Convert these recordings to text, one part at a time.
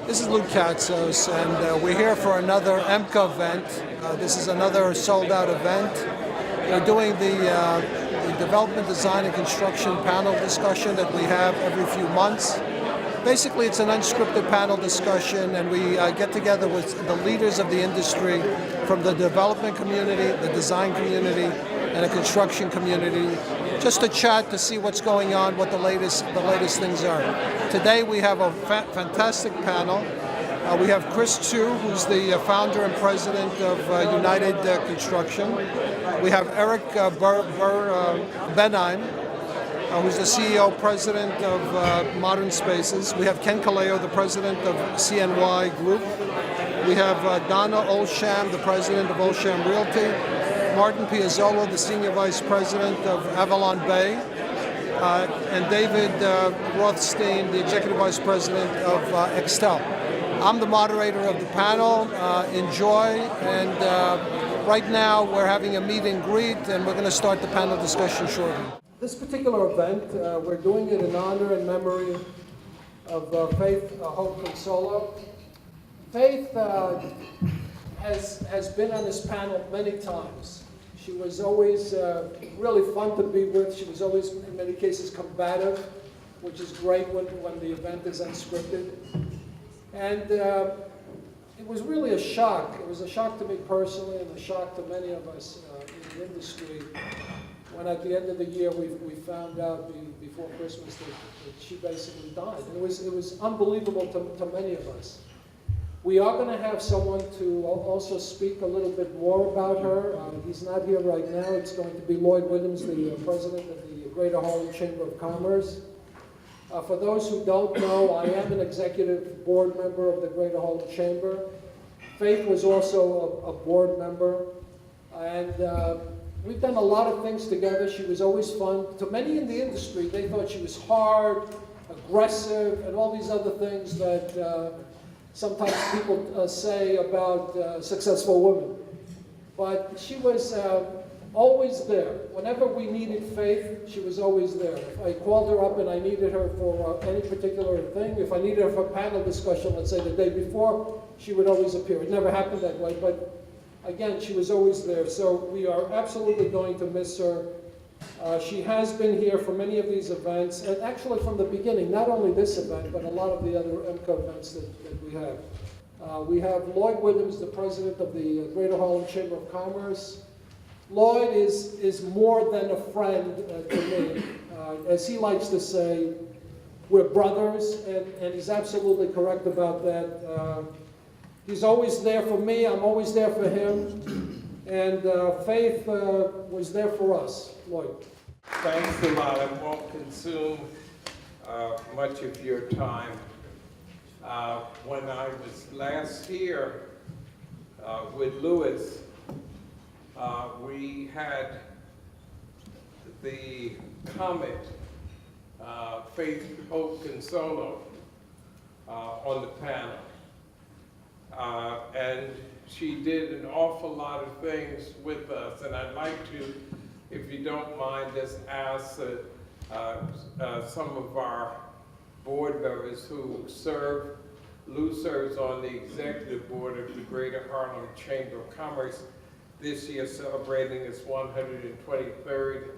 This is Lou Katzos, and we're here for another EMBCA event. This is another sold-out event. We're doing the development, design, and construction panel discussion that we have every few months. Basically, it's an unscripted panel discussion, and we get together with the leaders of the industry from the development community, the design community, and the construction community, just to chat to see what's going on, what the latest things are. Today we have a fantastic panel. We have Chris Chu, who's the founder and president of United Construction. We have Eric Benheim, who's the CEO, president of Modern Spaces. We have Ken Kaleo, the president of CNY Group. We have Donna Olsham, the president of Olsham Realty. Martin Piazzolla, the senior vice president of Avalon Bay. And David Rothstein, the executive vice president of Extel. I'm the moderator of the panel. Enjoy. And right now we're having a meet and greet, and we're going to start the panel discussion shortly. This particular event, we're doing it in honor and memory of Faith Hope Consolo. Faith has been on this panel many times. She was always really fun to be with. She was always, in many cases, combative, which is great when the event is unscripted. And it was really a shock. It was a shock to me personally, and a shock to many of us in the industry, when at the end of the year we found out before Christmas that she basically died. And it was unbelievable to many of us. We are going to have someone to also speak a little bit more about her. He's not here right now. It's going to be Lloyd Williams, the president of the Greater Harlem Chamber of Commerce. For those who don't know, I am an executive board member of the Greater Harlem Chamber. Faith was also a board member. And we've done a lot of things together. She was always fun. To many in the industry, they thought she was hard, aggressive, and all these other things that sometimes people say about successful women. But she was always there. Whenever we needed Faith, she was always there. If I called her up and I needed her for any particular thing, if I needed her for a panel discussion, let's say the day before, she would always appear. It never happened that way, but again, she was always there. So we are absolutely going to miss her. She has been here for many of these events, and actually from the beginning, not only this event, but a lot of the other EMBCA events that we have. We have Lloyd Williams, the president of the Greater Harlem Chamber of Commerce. Lloyd is more than a friend to me. As he likes to say, we're brothers, and he's absolutely correct about that. He's always there for me, I'm always there for him, and Faith was there for us. Lloyd. Thanks a lot. I won't consume much of your time. When I was last here with Louis, we had the comet, Faith Hope Consolo, on the panel. And she did an awful lot of things with us, and I'd like to, if you don't mind, just ask some of our board members who serve. Lou serves on the executive board of the Greater Harlem Chamber of Commerce, this year celebrating its 123rd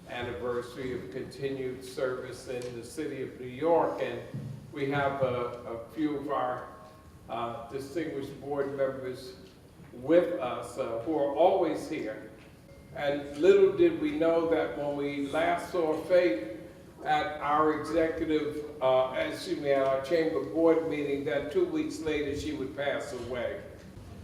anniversary of continued service in the city of New York. And we have a few of our distinguished board members with us who are always here. And little did we know that when we last saw Faith at our executive, at our chamber board meeting, that 2 weeks later she would pass away.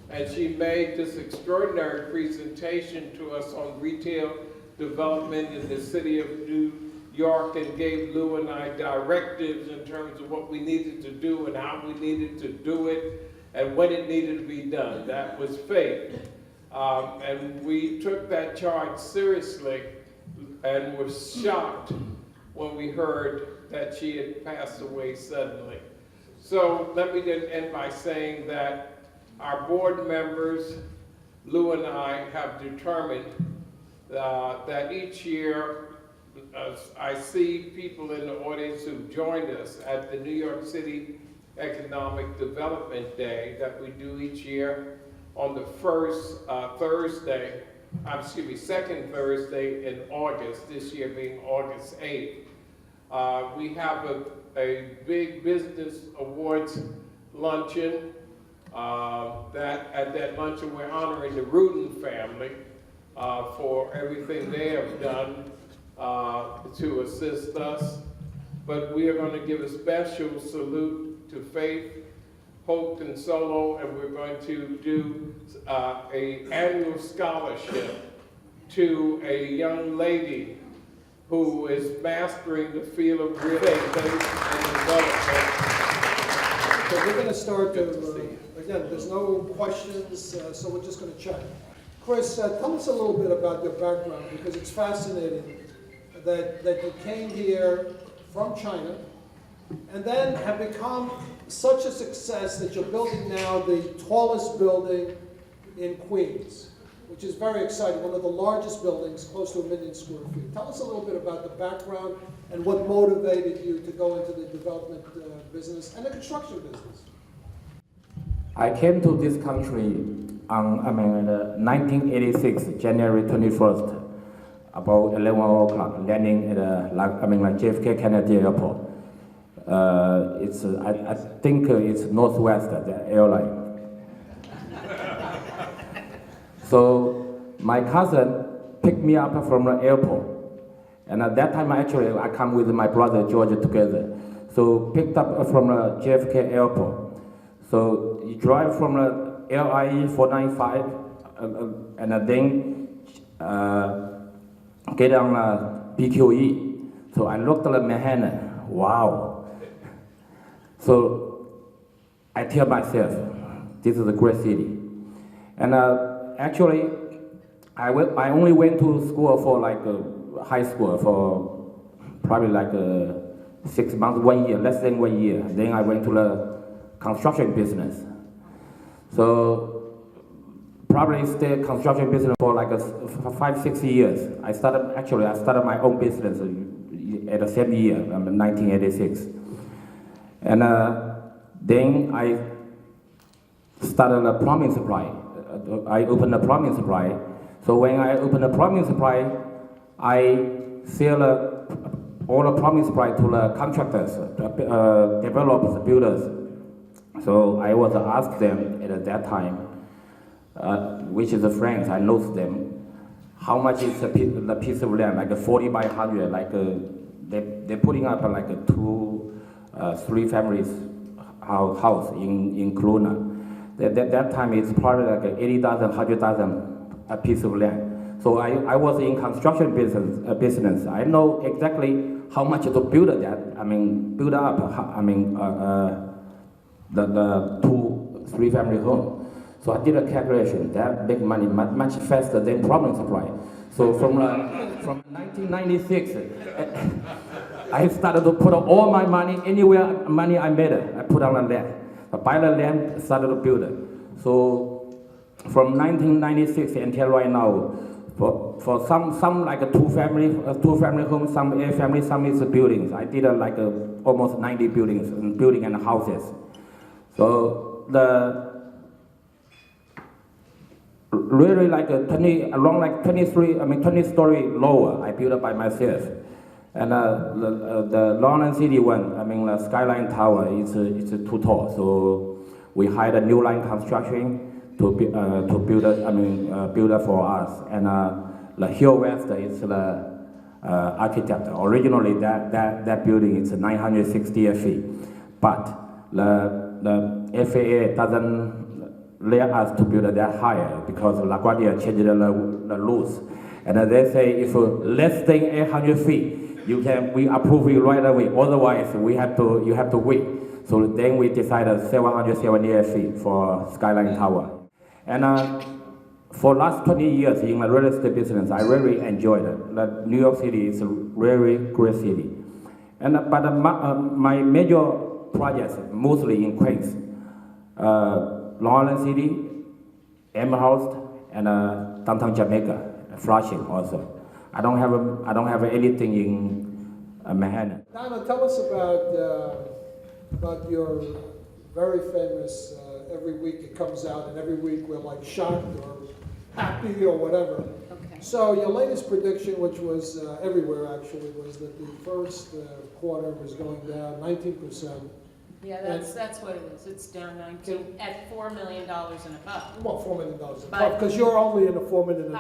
And she made this extraordinary presentation to us on retail development in the city of New York, and gave Lou and I directives in terms of what we needed to do and how we needed to do it and when it needed to be done. That was Faith. And we took that charge seriously and were shocked when we heard that she had passed away suddenly. So let me then end by saying that our board members, Lou and I, have determined that each year I see people in the audience who joined us at the New York City Economic Development Day that we do each year on the first Thursday, second Thursday in August, this year being August 8th. We have a big business awards luncheon. At that luncheon, we're honoring the Rudin family for everything they have done to assist us. But we are going to give a special salute to Faith, Hope, Consolo, and we're going to do an annual scholarship to a young lady who is mastering the field of real estate and development. So we're going to start, again, there's no questions, so we're just going to check. Chris, tell us a little bit about your background, because it's fascinating that you came here from China and then have become such a success that you're building now the tallest building in Queens, which is very exciting, one of the largest buildings, close to 1 million square feet. Tell us a little bit about the background and what motivated you to go into the development business and the construction business. I came to this country on 1986, January 21st, about 11 o'clock, landing at JFK Kennedy Airport. I think it's Northwest, the airline. So my cousin picked me up from the airport. And at that time, actually, I come with my brother George together. So picked up from the JFK airport. So you drive from the LIE 495 and then get on BQE. So I looked at Manhattan. Wow. So I tell myself, this is a great city. And actually, I only went to school for high school for probably 6 months, 1 year, less than 1 year. Then I went to the construction business. So probably stayed construction business for 5-6 years. I started my own business at the same year, 1986. And then I started a plumbing supply. I opened a plumbing supply. So when I opened a plumbing supply, I sell all the plumbing supply to the contractors, developers, builders. So I was asked them at that time, which is the friends, I know them, how much is the piece of land, 40 by 100, they're putting up 3 families house in Kelowna. That time it's probably 80,000, 100,000 a piece of land. So I was in construction business. I know exactly how much to build that. Build up. The 2-3 family home. So I did a calculation. That make money much faster than plumbing supply. So from 1996, I started to put all my money anywhere money I made. I put on the land. I buy the land, started to build it. So from 1996 until right now, for some 2 family homes, some 8 family, some is buildings. I did almost 90 buildings and houses. So really 20 story lower. I built it by myself. And the London City one, the Skyline Tower, it's too tall. So we hired a new line construction to build it for us. And the Hill West is the architect. Originally, that building is 960 feet, but the FAA doesn't let us to build that higher because LaGuardia changed the rules. And they say if less than 800 feet, we approve it right away. Otherwise, you have to wait. So then we decided 778 feet for Skyline Tower. And for last 20 years in the real estate business, I really enjoyed it. New York City is a very great city. But my major projects, mostly in Queens, Long Island City, Amherst, and downtown Jamaica, Flushing also. I don't have anything in Manhattan. Donna, tell us about your very famous. Every week it comes out, and every week we're like shocked or happy or whatever. Okay. So your latest prediction, which was everywhere actually, was that the first quarter was going down 19%. Yeah, that's what it is. It's down 19 at $4 million and above. Well, $4 million But- because you're only in the $4 million.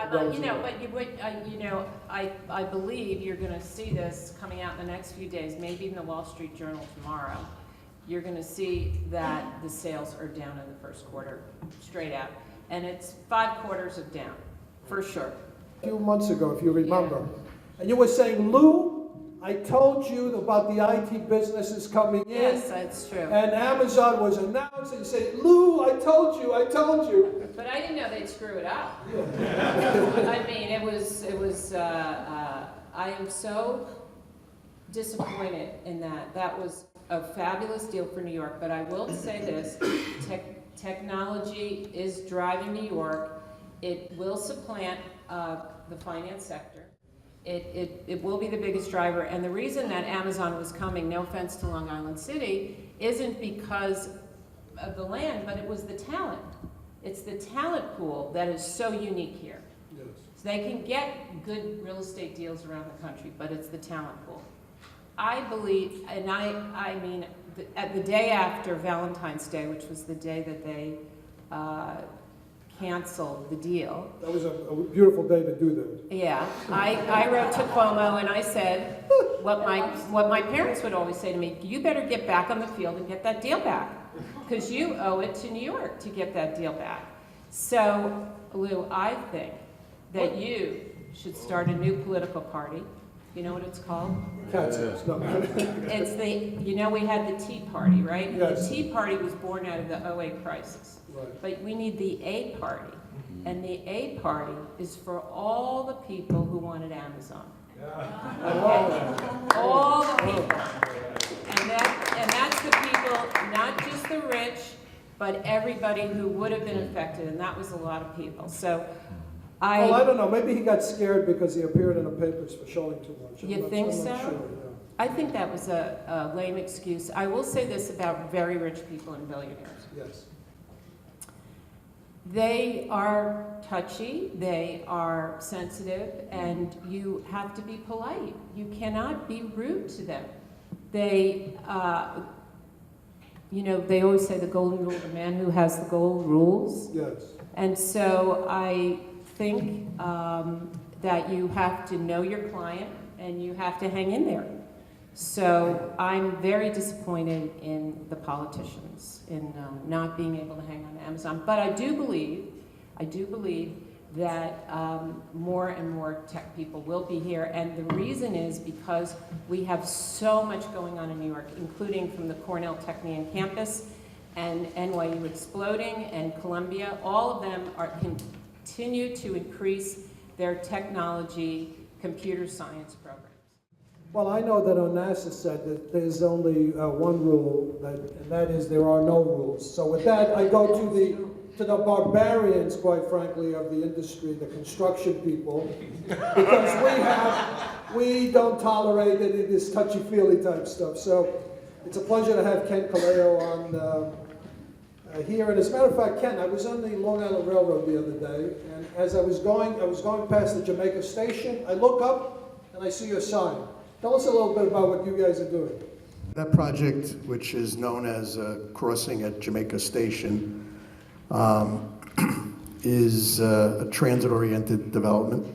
I believe you're going to see this coming out in the next few days, maybe in the Wall Street Journal tomorrow. You're going to see that the sales are down in the first quarter, straight out. And it's 5 quarters of down, for sure. A few months ago, if you remember, and you were saying, Lou, I told you about the IT businesses coming in. Yes, that's true. And Amazon was announced, and you say, Lou, I told you. But I didn't know they'd screw it up. I mean, I am so disappointed in that. That was a fabulous deal for New York, but I will say this, technology is driving New York. It will supplant the finance sector. It will be the biggest driver, and the reason that Amazon was coming, no offense to Long Island City, isn't because of the land, but it was the talent. It's the talent pool that is so unique here. Yes. So they can get good real estate deals around the country, but it's the talent pool. I believe, and I mean, at the day after Valentine's Day, which was the day that they canceled the deal. That was a beautiful day to do that. Yeah, I wrote to Cuomo and I said what my parents would always say to me: you better get back on the field and get that deal back, because you owe it to New York to get that deal back. So, Lou, I think that you should start a new political party. You know what it's called? Cats. No. It's we had the Tea Party, right? Yes. The Tea Party was born out of the '08 crisis. Right. But we need the A Party. And the A Party is for all the people who wanted Amazon. Okay? All the people. And that's the people, not just the rich, but everybody who would have been affected, and that was a lot of people. So Well, I don't know. Maybe he got scared because he appeared in the papers for showing too much. You think I'm so? not sure, yeah. I think that was a lame excuse. I will say this about very rich people and billionaires. Yes. They are touchy, they are sensitive, and you have to be polite. You cannot be rude to them. They, they always say the golden rule, the man who has the gold rules. Yes. And so I think that you have to know your client and you have to hang in there. So I'm very disappointed in the politicians in not being able to hang on to Amazon. But I do believe that more and more tech people will be here. And the reason is because we have so much going on in New York, including from the Cornell Technion campus and NYU exploding and Columbia. All of them continue to increase their technology, computer science programs. Well, I know that NASA said that there's only one rule, and that is there are no rules. So with that, I go to the barbarians, quite frankly, of the industry, the construction people, because we don't tolerate any of this touchy-feely type stuff. So it's a pleasure to have Ken Kaleo on here. And as a matter of fact, Ken, I was on the Long Island Railroad the other day, and as I was going past the Jamaica station. I look up and I see your sign. Tell us a little bit about what you guys are doing. That project, which is known as Crossing at Jamaica Station, is a transit-oriented development,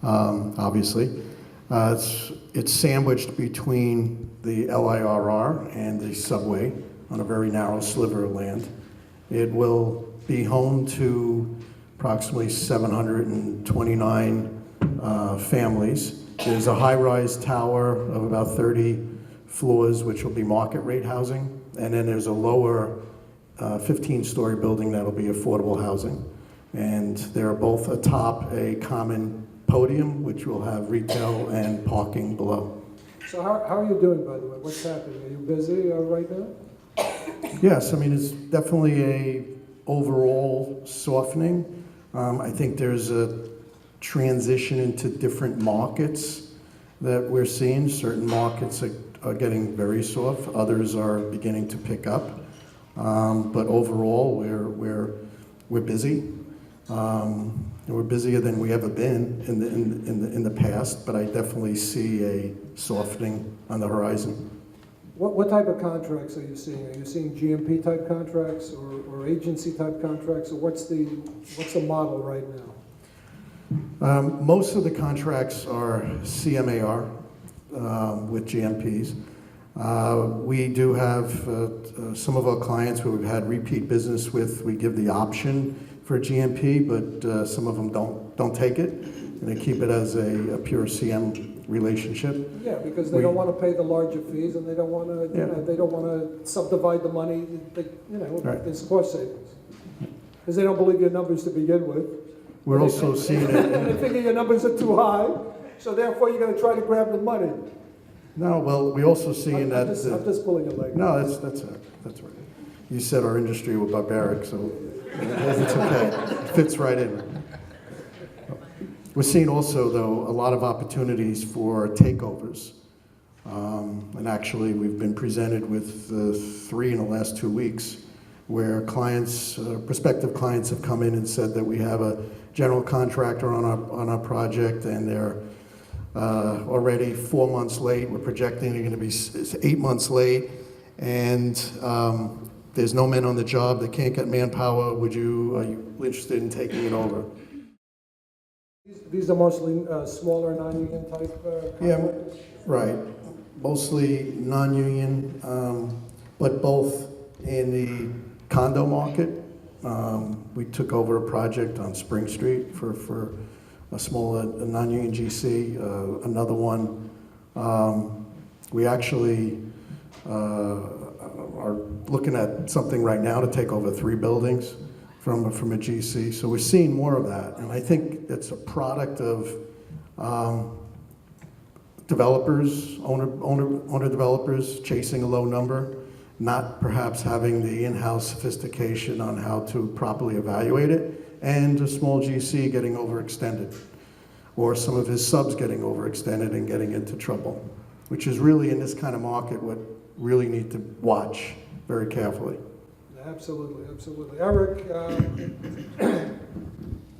obviously. It's sandwiched between the LIRR and the subway on a very narrow sliver of land. It will be home to approximately 729 families. There's a high-rise tower of about 30 floors, which will be market rate housing, and then there's a lower 15-story building that'll be affordable housing. And they're both atop a common podium, which will have retail and parking below. So how are you doing, by the way? What's happening? Are you busy right now? Yes, I mean, it's definitely a overall softening. I think there's a transition into different markets that we're seeing. Certain markets are getting very soft, others are beginning to pick up. But overall, we're busy. We're busier than we ever been in the past, but I definitely see a softening on the horizon. What type of contracts are you seeing? Are you seeing GMP type contracts or agency type contracts, or what's the model right now? Most of the contracts are CMAR with GMPs. We do have some of our clients where we've had repeat business with. We give the option for GMP, but some of them don't take it, and they keep it as a pure CM relationship. Yeah, because they don't want to pay the larger fees, and they don't want to, they don't want to subdivide the money. Right. There's cost savings because they don't believe your numbers to begin with. We're also seeing it. And they figure your numbers are too high, so therefore you're going to try to grab the money. No, well, we're also seeing that. I'm just pulling your leg. No, that's right. You said our industry was barbaric, so it's okay. It fits right in. We're seeing also, though, a lot of opportunities for takeovers. And actually, we've been presented with 3 in the last 2 weeks where clients, prospective clients have come in and said that we have a general contractor on our project, and they're already 4 months late. We're projecting they're going to be 8 months late, and there's no men on the job. They can't get manpower. Are you interested in taking it over? These are mostly smaller non-union type contractors? Right. Mostly non-union, but both in the condo market. We took over a project on Spring Street for a smaller non-union GC. Another one, we actually are looking at something right now to take over 3 buildings from a GC. So we're seeing more of that, and I think it's a product of developers, owner developers chasing a low number, not perhaps having the in-house sophistication on how to properly evaluate it, and a small GC getting overextended, or some of his subs getting overextended and getting into trouble, which is really, in this kind of market, what really need to watch very carefully. Absolutely, absolutely. Eric,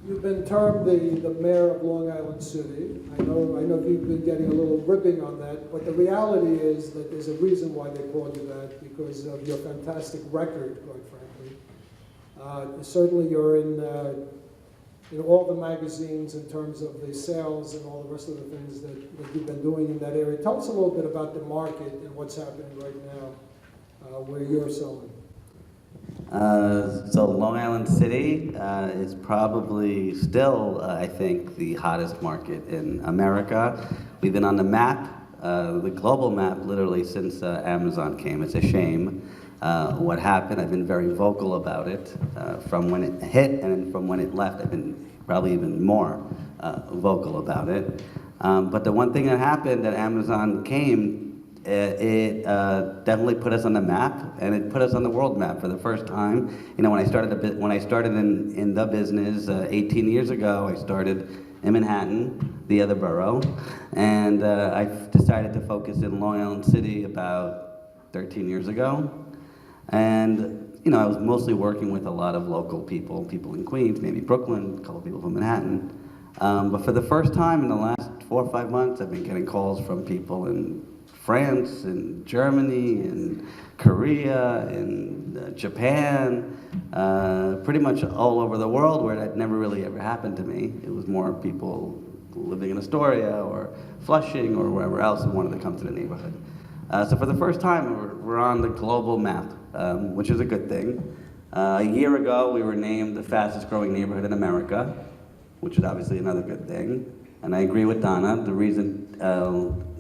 you've been termed the mayor of Long Island City. I know you've been getting a little ribbing on that, but the reality is that there's a reason why they called you that, because of your fantastic record, quite frankly. Certainly you're in all the magazines in terms of the sales and all the rest of the things that you've been doing in that area. Tell us a little bit about the market and what's happening right now where you're selling. So Long Island City is probably still, I think, the hottest market in America. We've been on the map, the global map, literally since Amazon came. It's a shame what happened. I've been very vocal about it from when it hit, and from when it left, I've been probably even more vocal about it. But the one thing that happened that Amazon came, it definitely put us on the map, and it put us on the world map for the first time. You know, when I started in the business 18 years ago, I started in Manhattan, the other borough, and I decided to focus in Long Island City about 13 years ago. And you know, I was mostly working with a lot of local people in Queens, maybe Brooklyn, a couple of people from Manhattan. But for the first time in the last 4 or 5 months, I've been getting calls from people in France, and Germany, and Korea, and Japan, pretty much all over the world, where that never really ever happened to me. It was more people living in Astoria or Flushing or wherever else who wanted to come to the neighborhood. So for the first time, we're on the global map, which is a good thing. A year ago, we were named the fastest growing neighborhood in America, which is obviously another good thing. And I agree with Donna, the reason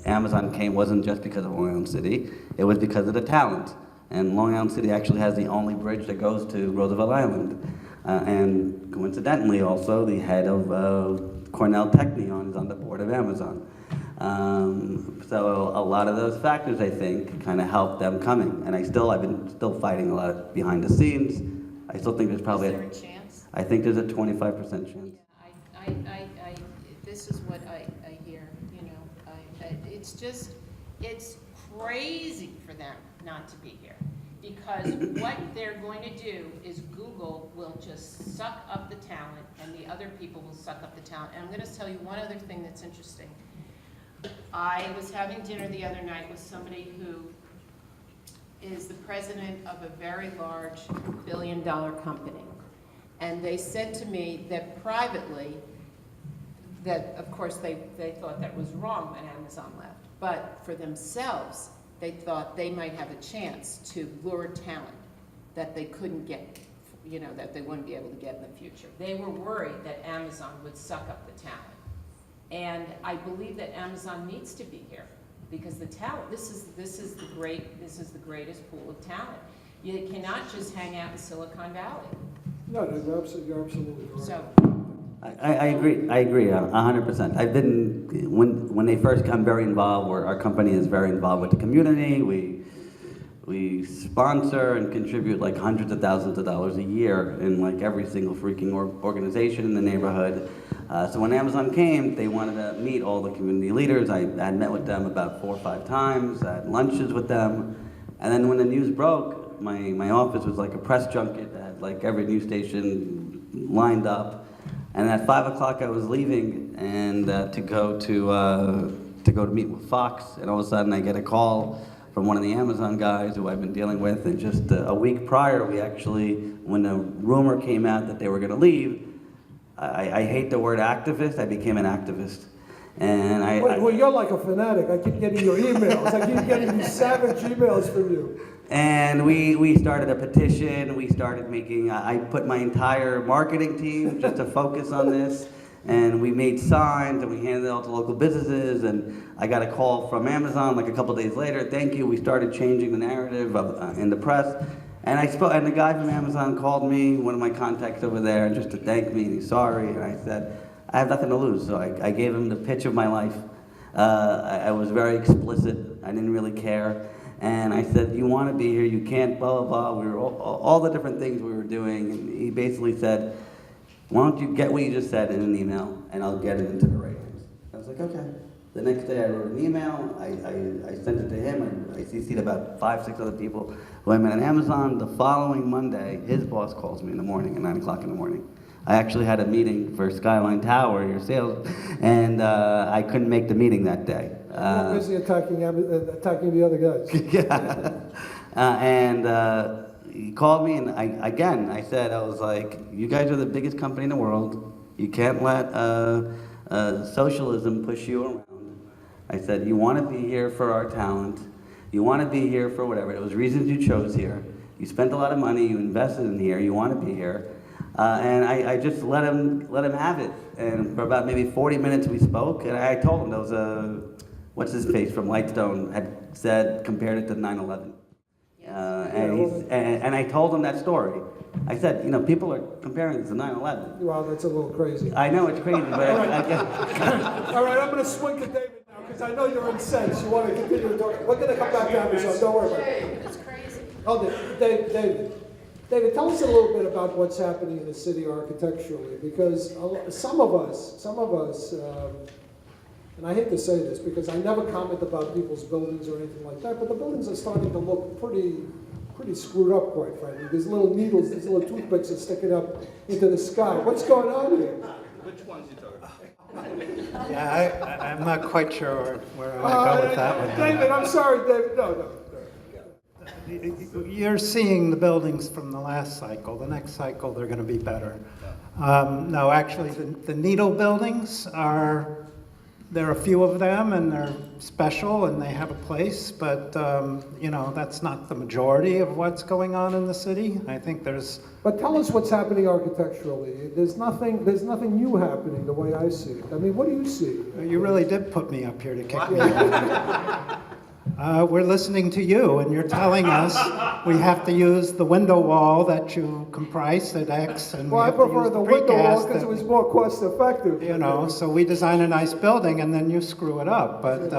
Amazon came wasn't just because of Long Island City, it was because of the talent. And Long Island City actually has the only bridge that goes to Roosevelt Island. And coincidentally also, the head of Cornell Technion is on the board of Amazon. So a lot of those factors, I think, kind of helped them coming. And I've been still fighting a lot behind the scenes. I still think there's probably Is there a chance? I think there's a 25% chance. This is what I hear, you know, it's crazy for them not to be here. because what they're going to do is Google will just suck up the talent, and the other people will suck up the talent. And I'm going to tell you one other thing that's interesting. I was having dinner the other night with somebody who is the president of a very large billion-dollar company. And they said to me that privately, that of course they thought that was wrong when Amazon left, but for themselves, they thought they might have a chance to lure talent that they couldn't get, you know, that they wouldn't be able to get in the future. They were worried that Amazon would suck up the talent. And I believe that Amazon needs to be here because the talent, this is the greatest pool of talent. You cannot just hang out in Silicon Valley. No, you're absolutely right. So, I agree 100%. I've been, when they first come very involved, our company is very involved with the community. We sponsor and contribute like hundreds of thousands of dollars a year in like every single freaking organization in the neighborhood. So when Amazon came, they wanted to meet all the community leaders. I had met with them about 4 or 5 times. I had lunches with them. And then when the news broke, my office was like a press junket that had like every news station lined up. And at 5 o'clock I was leaving and to go to meet with Fox, and all of a sudden I get a call from one of the Amazon guys who I've been dealing with, and just a week prior we actually, when the rumor came out that they were going to leave, I hate the word activist, I became an activist. And Well, you're like a fanatic. I keep getting your emails. I keep getting these savage emails from you. And we started a petition, we started making, I put my entire marketing team just to focus on this, and we made signs and we handed it out to local businesses, and I got a call from Amazon like a couple days later, thank you, we started changing the narrative in the press, and and the guy from Amazon called me, one of my contacts over there, just to thank me, and he's sorry, and I said, I have nothing to lose, so I gave him the pitch of my life. I was very explicit, I didn't really care. And I said, you want to be here, you can't, blah, blah, blah. We were all the different things we were doing. And he basically said, why don't you get what you just said in an email, and I'll get it into the ratings. I was like, okay. The next day I wrote an email, I sent it to him, I CC'd about 5, 6 other people who I met on Amazon. The following Monday, his boss calls me in the morning at 9 o'clock in the morning. I actually had a meeting for Skyline Tower, your sales, and I couldn't make the meeting that day. You're busy attacking the other guys. Yeah. And he called me, and I said, I was like, you guys are the biggest company in the world. You can't let socialism push you around. I said, you want to be here for our talent. You want to be here for whatever. It was reasons you chose here. You spent a lot of money. You invested in here. You want to be here. And I just let him have it. And for about maybe 40 minutes we spoke, and I told him there was a, what's his face from Lightstone had said, compared it to 9/11. And I told him that story. I said, you know, people are comparing it to 9/11. Well, that's a little crazy. I know it's crazy, but All right, I'm going to swing to David now, because I know you're incensed. You want to continue to talk. We're going to come back to Amazon. Don't worry about it. it's crazy. Oh, David, tell us a little bit about what's happening in the city architecturally, because some of us, and I hate to say this because I never comment about people's buildings or anything like that, but the buildings are starting to look pretty screwed up, quite frankly. There's little needles, these little toothpicks are sticking up into the sky. What's going on here? Which ones you talking about? Yeah, I'm not quite sure where I want to go with that one. David, I'm sorry, David. No. You're seeing the buildings from the last cycle. The next cycle, they're going to be better. No, actually, the Needle buildings are, there are a few of them, and they're special, and they have a place, but, you know, that's not the majority of what's going on in the city. I think there's... But tell us what's happening architecturally. There's nothing new happening the way I see it. I mean, what do you see? You really did put me up here to kick me out. We're listening to you, and you're telling us we have to use the window wall that you compressed at X, and Well, I prefer the window wall because it was more cost effective. You know, so we design a nice building, and then you screw it up. But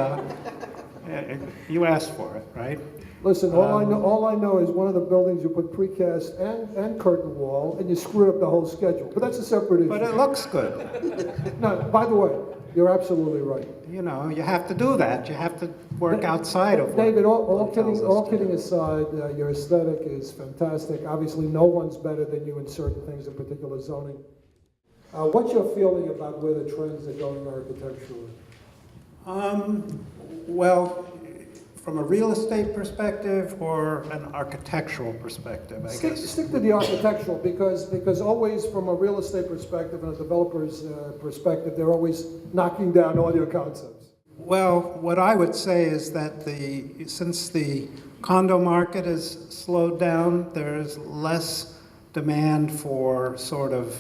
you asked for it, right? Listen, all I know is one of the buildings you put precast and curtain wall, and you screwed up the whole schedule. But that's a separate issue. But it looks good. No, by the way, You're absolutely right. You know, you have to do that. You have to work outside of what David, all it tells us all to kidding do. aside, your aesthetic is fantastic. Obviously, no one's better than you in certain things, in particular zoning. What's your feeling about where the trends are going architecturally? Well, from a real estate perspective or an architectural perspective, I guess. Stick to the architectural, because always from a real estate perspective and a developer's perspective, they're always knocking down all your concepts. Well, what I would say is that since the condo market has slowed down, there's less demand for sort of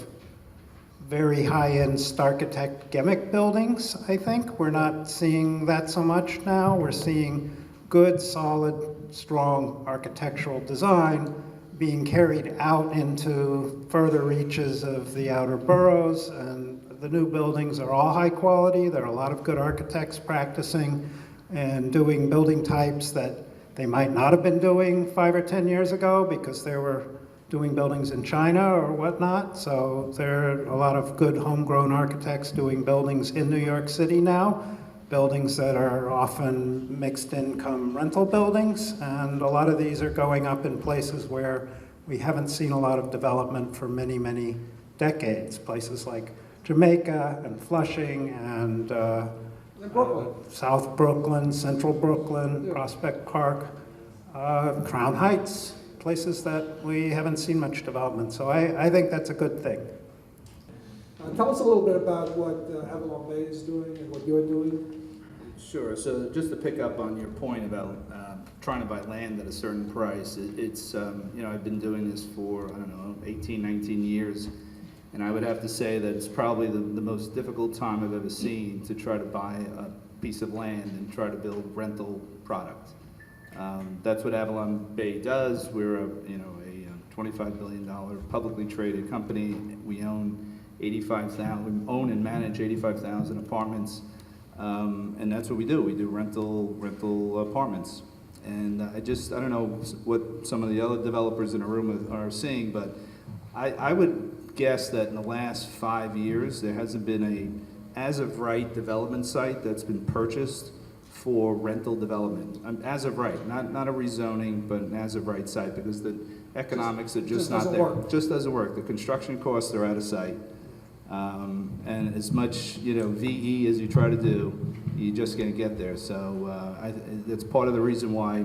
very high-end Starchitect gimmick buildings, I think. We're not seeing that so much now. We're seeing good, solid, strong architectural design being carried out into further reaches of the outer boroughs, and the new buildings are all high quality. There are a lot of good architects practicing and doing building types that they might not have been doing 5 or 10 years ago because they were doing buildings in China or whatnot. So there are a lot of good homegrown architects doing buildings in New York City now, buildings that are often mixed income rental buildings, and a lot of these are going up in places where we haven't seen a lot of development for many, many decades. Places like Jamaica and Flushing and South Brooklyn, Central Brooklyn, Prospect Park, Crown Heights, places that we haven't seen much development. So I think that's a good thing. Tell us a little bit about what Avalon Bay is doing and what you're doing. Sure. So just to pick up on your point about trying to buy land at a certain price, it's you know, I've been doing this for, I don't know, 18, 19 years, and I would have to say that it's probably the most difficult time I've ever seen to try to buy a piece of land and try to build rental product. That's what Avalon Bay does. We're a $25 billion publicly traded company. We own 85,000. We own and manage 85,000 apartments, and that's what we do. We do rental apartments. And I don't know what some of the other developers in the room are seeing, but I would guess that in the last 5 years there hasn't been a as of right development site that's been purchased for rental development. As of right, not a rezoning, but an as of right site, because the economics are just not there. Just doesn't work. The construction costs are out of sight. And as much, VE as you try to do, you're just going to get there. So that's part of the reason why,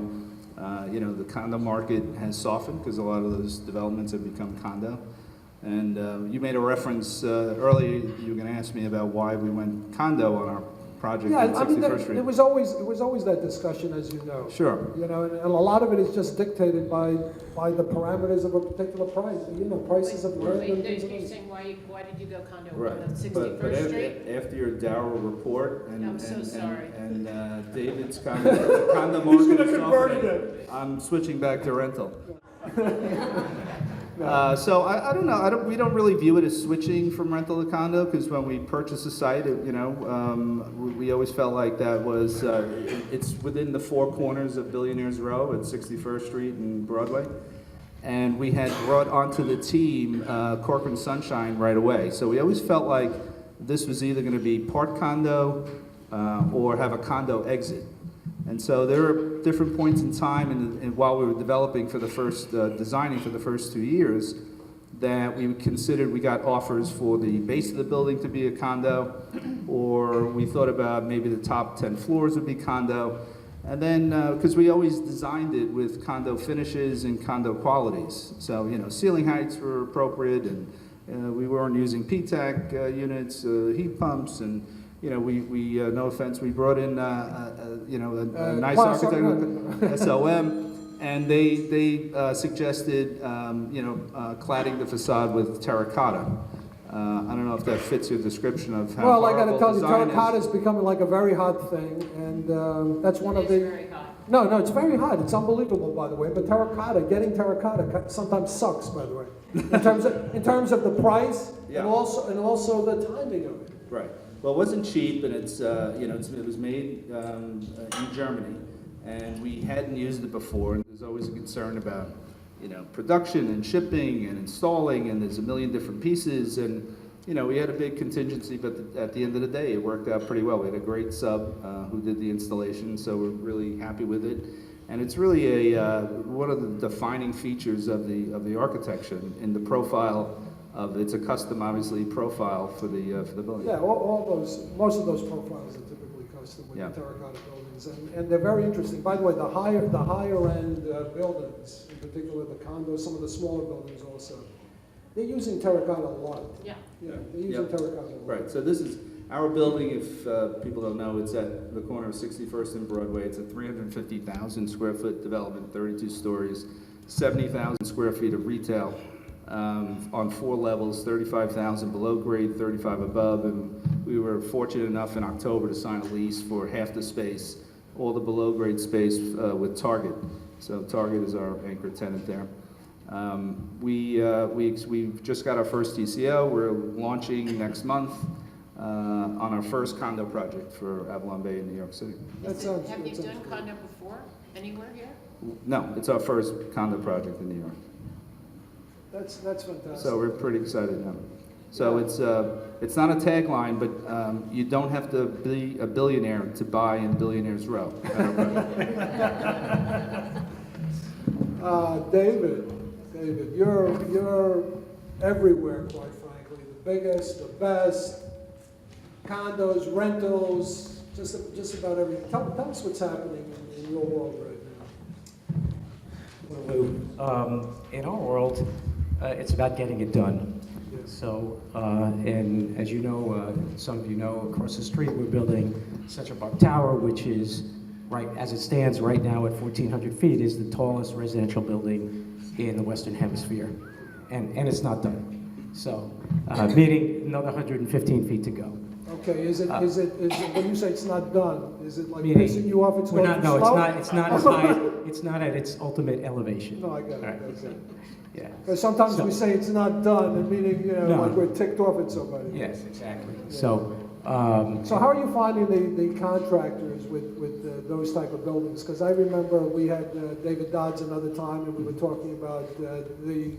the condo market has softened, because a lot of those developments have become condo. And you made a reference earlier. You were going to ask me about why we went condo on our project on 61st Street. It was always that discussion, as you know. Sure. And a lot of it is just dictated by the parameters of a particular price. Prices of land and things like You're that. saying why did you go condo Right. on But 61st Street? after your dour report and I'm so sorry. and David's condo market He's gonna is convert softening, it. I'm switching back to rental. So I don't know. We don't really view it as switching from rental to condo, because when we purchased a site, we always felt like that was it's within the four corners of Billionaires Row at 61st Street and Broadway, and we had brought onto the team Corcoran Sunshine right away. So we always felt like this was either going to be part condo or have a condo exit. And so there are different points in time, and while we were developing for the first, designing for the first 2 years, that we considered, we got offers for the base of the building to be a condo, or we thought about maybe the top 10 floors would be condo. And then, because we always designed it with condo finishes and condo qualities. So, ceiling heights were appropriate, and we weren't using PTAC units, heat pumps, and we no offense, we brought in a nice architect, SOM, and they suggested cladding the facade with terracotta. I don't know if that fits your description of how. Well, I got to tell you, design terracotta is becoming like a very hot thing, and that's one of the. It's very hot. No, it's very hot. It's unbelievable, by the way. But getting terracotta sometimes sucks, by the way, in terms of the price, Yeah. and also the timing of it. Right. Well, it wasn't cheap, and it was made in Germany, and we hadn't used it before. And there's always a concern about, production and shipping and installing, and there's a million different pieces. And you know, we had a big contingency, but at the end of the day, it worked out pretty well. We had a great sub who did the installation, so we're really happy with it. And it's really one of the defining features of the architecture in the profile of, it's a custom, obviously, profile for the building. Yeah, most of those profiles are typically custom with Yeah. the terracotta buildings, and they're very interesting. By the way, the higher end buildings, in particular the condos, some of the smaller buildings also, they're using terracotta a lot. Yeah. Yeah, they're using Yep. terracotta a lot. Right, so this is our building. If people don't know, it's at the corner of 61st and Broadway. It's a 350,000 square foot development, 32 stories, 70,000 square feet of retail on 4 levels, 35,000 below grade, 35 above, and we were fortunate enough in October to sign a lease for half the space, all the below grade space with Target. So Target is our anchor tenant there. We've just got our first TCO. We're launching next month on our first condo project for Avalon Bay in New York City. That sounds- Have you that sounds done great. condo before, anywhere here? No, it's our first condo project in New York. That's fantastic. So we're pretty excited now. So it's not a tagline, but you don't have to be a billionaire to buy in Billionaires Row. David, you're everywhere, quite frankly. The biggest, the best, condos, rentals, just about everything. Tell us what's happening in your world right now. In our world, it's about getting it done. So, and as you know, some of you know, across the street, we're building Central Park Tower, which is, right as it stands right now at 1,400 feet, is the tallest residential building in the Western Hemisphere. And it's not done. So, meaning another 115 feet to go. Okay, is it, when you say it's not done, is it like Meaning, pissing you off, it's we're going not, too no, slow? it's not as high, it's not at its ultimate elevation. No, I got it, Right. that's it. Yeah. Because sometimes So- we say it's not done, and meaning, you know, No. like we're ticked off at somebody. Yes, exactly. Yeah. So, So how are you finding the contractors with those type of buildings? Because I remember we had David Dodds another time, and we were talking about the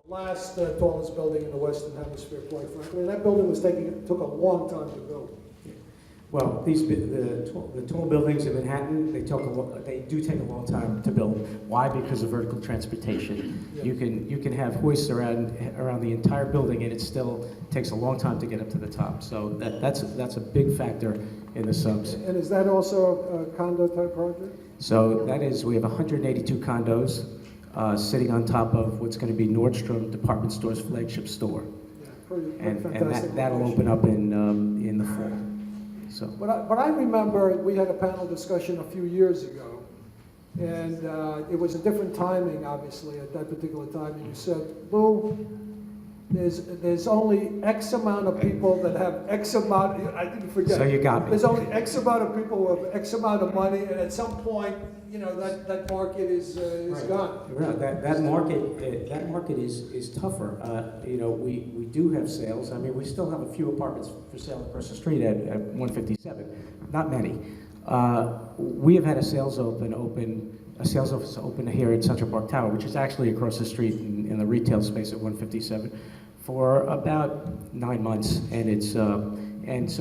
last tallest building in the Western Hemisphere, quite frankly. And that building took a long time to build. well, the tall buildings in Manhattan, they do take a long time to build. Why? Because of vertical transportation. Yeah. You can have hoists around the entire building, and it still takes a long time to get up to the top. So that's a big factor in the subs. And is that also a condo type project? So that is, we have 182 condos sitting on top of what's going to be Nordstrom Department Store's flagship store, Yeah, pretty and fantastic. that'll location. open up in the fall. So. But I remember we had a panel discussion a few years ago, and it was a different timing, obviously, at that particular time. And you said, Lou, there's only X amount of people that have X amount, I didn't forget. So you got me. There's only X amount of people who have X amount of money, and at some point, you know, that market is Right. gone. Right. That market is tougher. You know, we do have sales. I mean, we still have a few apartments for sale across the street at 157. Not many. We have had a sales office open here at Central Park Tower, which is actually across the street in the retail space at 157, for about 9 months, and so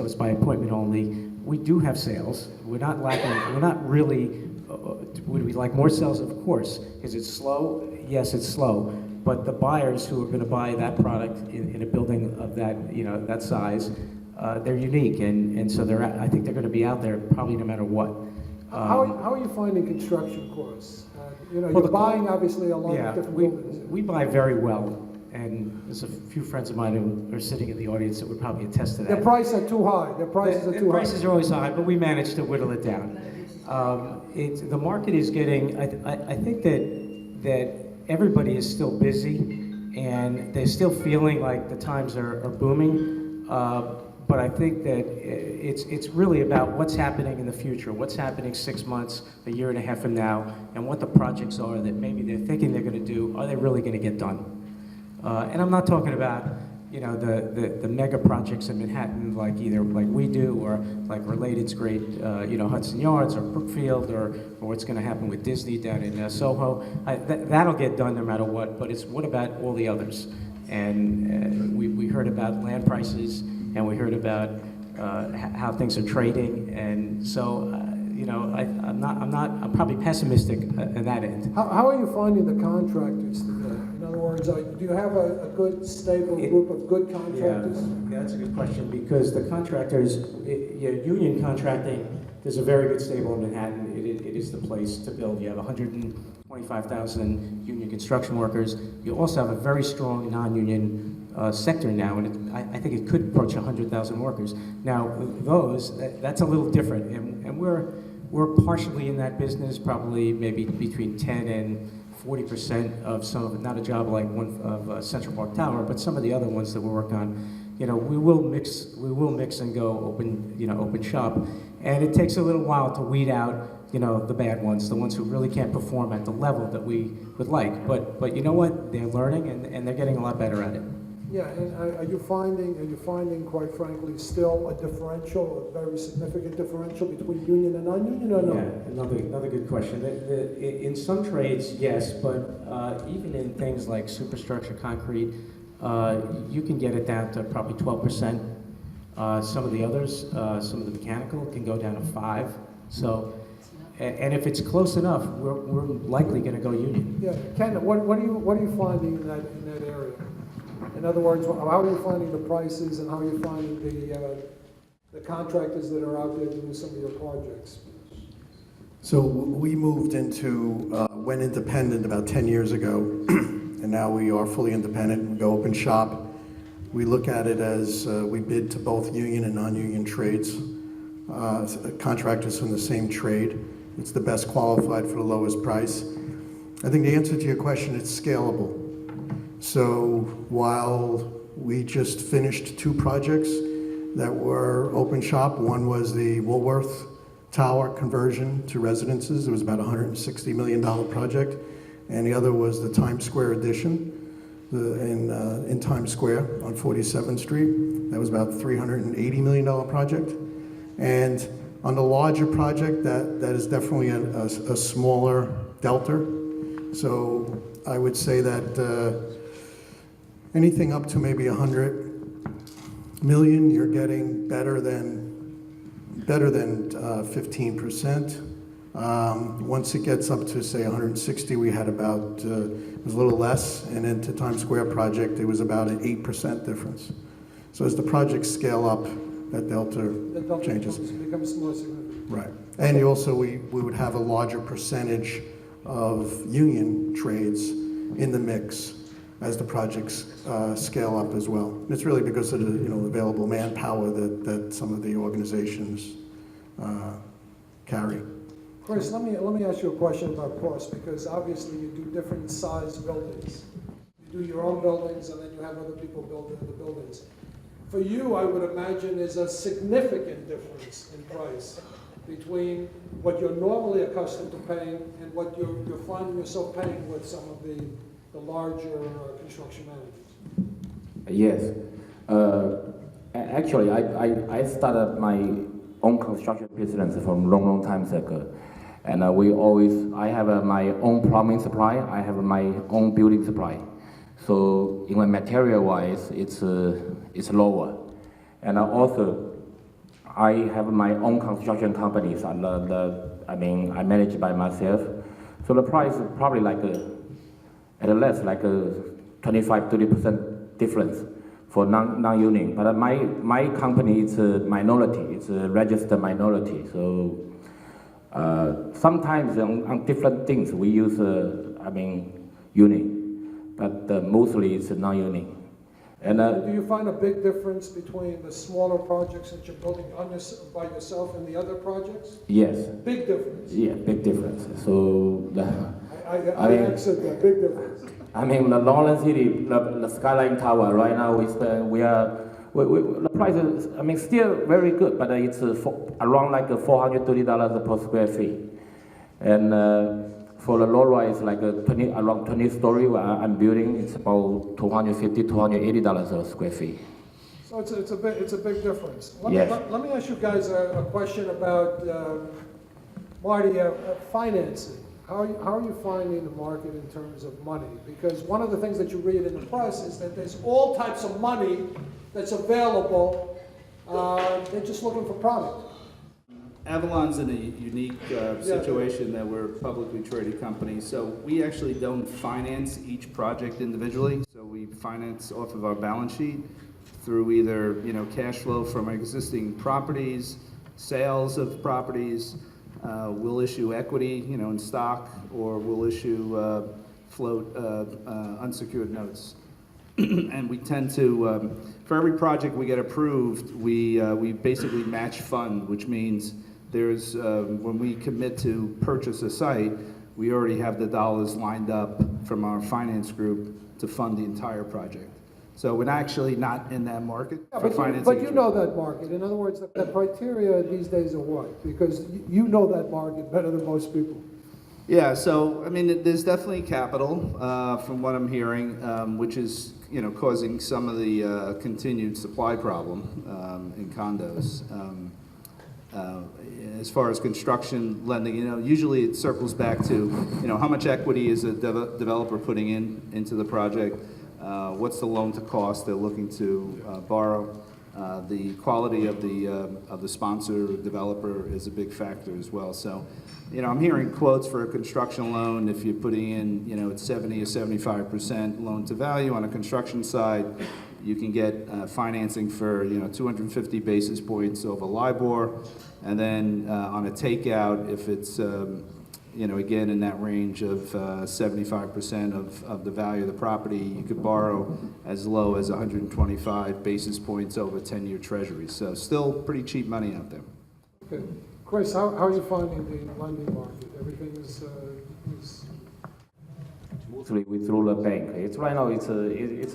it's by appointment only. We do have sales. We're not lacking. We're not really. Would we like more sales? Of course. Is it slow? Yes, it's slow. But the buyers who are going to buy that product in a building of that, you know, that size, they're unique, and so I think they're going to be out there probably no matter what. How are you finding construction costs? You know, Well, you're buying obviously a lot of different buildings. we buy very well, and there's a few friends of mine who are sitting in the audience that would probably attest to that. Their prices are too high. Their prices are The too high. prices are always high, but we manage to whittle it down. The market is getting. I think that everybody is still busy, and they're still feeling like the times are booming. But I think that it's really about what's happening in the future, what's happening 6 months, a year and a half from now, and what the projects are that maybe they're thinking they're going to do. Are they really going to get done? And I'm not talking about, you know, the mega projects in Manhattan, like either like we do, or like Related's great, you know, Hudson Yards or Brookfield, or what's going to happen with Disney down in Soho. That'll get done no matter what. But it's what about all the others? and we heard about land prices, and we heard about how things are trading, and so you know, I'm probably pessimistic at that end. How are you finding the contractors today? In other words, do you have a good, stable group of good contractors? Yeah, that's a good question, because the contractors, union contracting, there's a very good stable in Manhattan. It is the place to build. You have 125,000 union construction workers. You also have a very strong non-union sector now, and I think it could approach 100,000 workers. Now, that's a little different, and we're partially in that business, probably maybe between 10 and 40% of some of it, not a job like one of Central Park Tower, but some of the other ones that we work on. You know, we will mix and go open shop, and it takes a little while to weed out, you know, the bad ones, the ones who really can't perform at the level that we would like. But you know what? They're learning, and they're getting a lot better at it. Yeah, and are you finding, quite frankly, still a differential, a very significant differential between union and non-union, or no? Yeah, another good question. In some trades, yes, but even in things like superstructure concrete, you can get it down to probably 12%. Some of the others, some of the mechanical can go down to 5%. So, and if it's close enough, we're likely going to go union. Yeah, Ken, what are you finding in that area? In other words, how are you finding the prices, and how are you finding the contractors that are out there doing some of your projects? So we moved went independent about 10 years ago, and now we are fully independent. We go open shop. We look at it as we bid to both union and non-union trades, contractors from the same trade. It's the best qualified for the lowest price. I think the answer to your question, it's scalable. So while we just finished 2 projects that were open shop, one was the Woolworth Tower conversion to residences. It was about a $160 million project. And the other was the Times Square addition in Times Square on 47th Street. That was about a $380 million project. And on the larger project, that is definitely a smaller delta. So I would say that anything up to maybe 100 million, you're getting better than 15%. Once it gets up to say 160, we had about it was a little less, and into Times Square project, it was about an 8% difference. So as the projects scale up, that delta changes. Becomes more significant. Right, and we would have a larger percentage of union trades in the mix as the projects scale up as well. And it's really because of the available manpower that some of the organizations carry. Chris, let me ask you a question about cost, because obviously you do different size buildings. You do your own buildings, and then you have other people build the buildings. For you, I would imagine there's a significant difference in price between what you're normally accustomed to paying and what you're finding yourself paying with some of the larger construction managers. Yes. Actually, I started my own construction business from long time ago. And I have my own plumbing supply, I have my own building supply. So in the material-wise, it's lower. And also, I have my own construction companies, and I manage by myself. So the price is probably at least like a 25-30% difference for non-union. But my company is a minority, it's a registered minority. So sometimes on different things we use union, but mostly it's non-union. And do you find a big difference between the smaller projects that you're building by yourself and the other projects? Yes. Big difference? Yeah, big difference. So I answered that, big difference. I mean, the Lawrence City, the Skyline Tower, right now the price is, still very good, but it's around like $430 per square feet. And for the low rise, around 20 story where I'm building, it's about $250, $280 a square feet. So it's a big difference. Yes. Let me ask you guys a question about, Marty, financing. how are you finding the market in terms of money? Because one of the things that you read in the press is that there's all types of money that's available. They're just looking for product. Avalon's in a unique situation that we're a publicly traded company, so we actually don't finance each project individually. So we finance off of our balance sheet through either cash flow from existing properties, sales of properties. We'll issue equity, in stock, or we'll issue float unsecured notes. And we tend to, for every project we get approved, we basically match fund, which means there's, when we commit to purchase a site, we already have the dollars lined up from our finance group to fund the entire project. So we're actually not in that market for financing. But you know that market. In other words, the criteria these days are what? Because you know that market better than most people. Yeah, so, I mean, there's definitely capital, from what I'm hearing, which is, causing some of the continued supply problem in condos. As far as construction lending, usually it circles back to, how much equity is a developer putting into the project, what's the loan to cost they're looking to borrow. The quality of the sponsor developer is a big factor as well. So, I'm hearing quotes for a construction loan. If you're putting in, it's 70 or 75% loan to value on a construction side, you can get financing for 250 basis points over LIBOR, and then on a takeout, if it's again in that range of 75% of the value of the property, you could borrow as low as 125 basis points over 10-year treasuries. So still pretty cheap money out there. Okay. Chris, how are you finding the lending market? Everything is Mostly we through the bank. It's right now. It's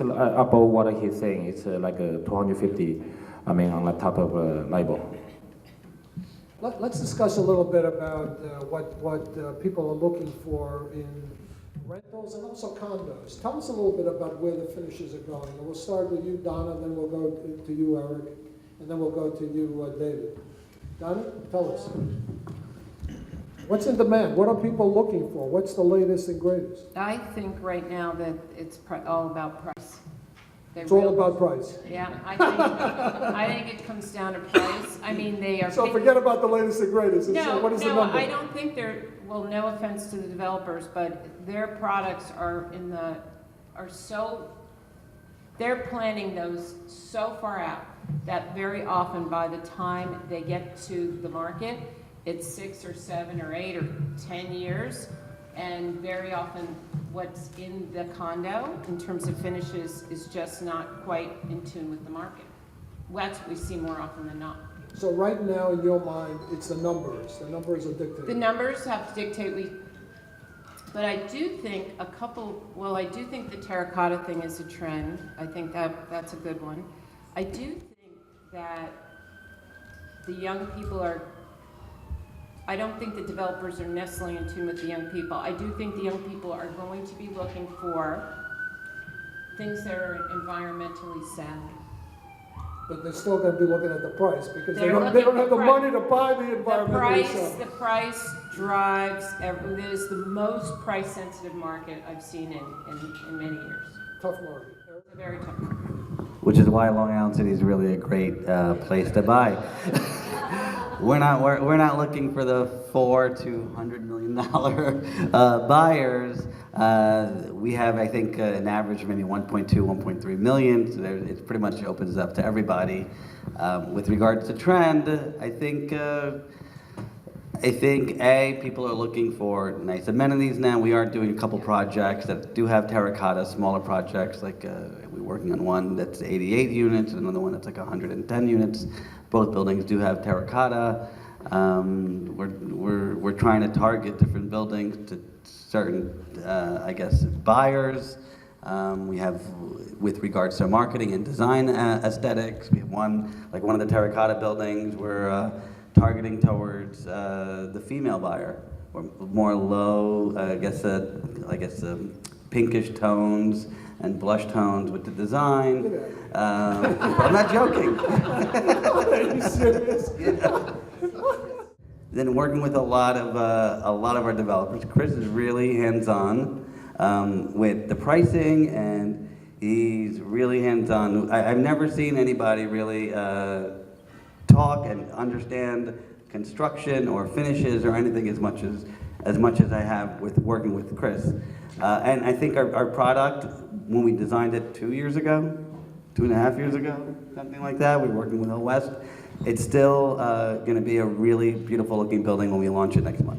above what he's saying. It's like 250. I mean, on the top of LIBOR. Let's discuss a little bit about what people are looking for in rentals and also condos. Tell us a little bit about where the finishes are going. And we'll start with you, Donna, then we'll go to you, Eric, and then we'll go to you, David. Donna, tell us. What's in demand? What are people looking for? What's the latest and greatest? I think right now that it's all about price. It's all about price. Yeah, I think it comes down to price. I mean, they are. So forget about the latest and greatest. What is the number? I don't think they're. Well, no offense to the developers, but their products are they're planning those so far out that very often by the time they get to the market, it's 6 or 7 or 8 or 10 years. And very often what's in the condo in terms of finishes is just not quite in tune with the market. That's what we see more often than not. So right now in your mind, it's the numbers. The numbers are dictating. The numbers have to dictate. But I do think I do think the terracotta thing is a trend. I think that's a good one. I do think that the young people I don't think the developers are necessarily in tune with the young people. I do think the young people are going to be looking for things that are environmentally sound. But they're still going to be looking at the price because they don't have the money to buy the environmentally sound. The price drives, it is the most price-sensitive market I've seen in many years. Tough market. It's a very tough market. Which is why Long Island City is really a great place to buy. We're not looking for the $400 to $100 million buyers. We have, I think, an average of maybe 1.2, 1.3 million. So it pretty much opens up to everybody. With regards to trend, I think people are looking for nice amenities now. We are doing a couple projects that do have terracotta, smaller projects. Like we're working on one that's 88 units, and another one that's like 110 units. Both buildings do have terracotta. We're trying to target different buildings to certain, buyers. We have, with regards to marketing and design aesthetics, we have one of the terracotta buildings. We're targeting towards the female buyer, or more low, pinkish tones and blush tones with the design. I'm not joking. Are you serious? Then working with a lot of our developers. Chris is really hands-on with the pricing, and he's really hands-on. I've never seen anybody really talk and understand construction or finishes or anything as much as I have with working with Chris. And I think our product, when we designed it 2 years ago, 2.5 years ago, something like that, we were working with West. It's still going to be a really beautiful looking building when we launch it next month.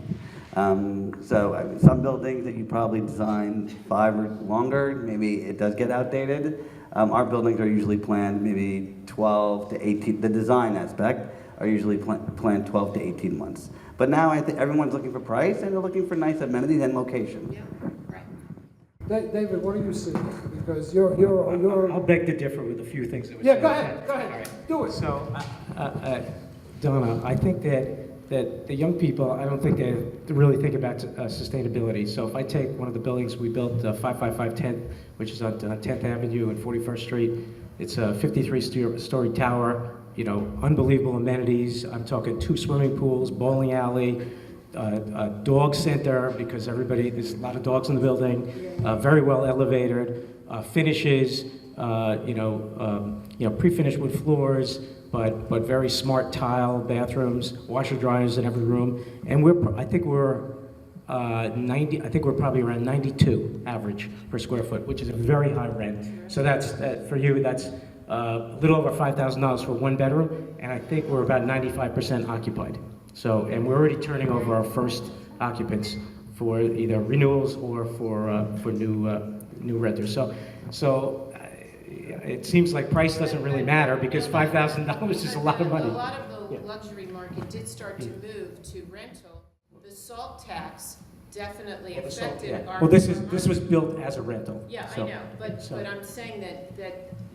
So I mean, some buildings that you probably designed 5 or longer, maybe it does get outdated. Our buildings are usually planned maybe 12 to 18, the design aspect are usually planned 12 to 18 months. But now I think everyone's looking for price and they're looking for nice amenities and location. Yeah, right. David, what do you see? Because I'll beg to differ with a few things that were Yeah, said. go ahead, All right. do it. So, Donna, I think that the young people, I don't think they really think about sustainability. So if I take one of the buildings we built, 555 10th, which is on 10th Avenue and 41st Street, it's a 53-story tower, you know, unbelievable amenities. I'm talking 2 swimming pools, bowling alley, a dog center, because there's a lot of dogs in the building, very well elevated, finishes, pre-finished wood floors, but very smart tile bathrooms, washer dryers in every room, and I think we're probably around 92 average per square foot, which is a very high rent. So that's for you. That's a little over $5,000 for 1 bedroom, and I think we're about 95% occupied. So, and we're already turning over our first occupants for either renewals or for new renters. So it seems like price doesn't really matter because $5,000 is a lot of money. A lot of the luxury market did start to move to rental. The salt tax definitely affected our. Well, this was built as a rental. Yeah, so, I know, but I'm saying that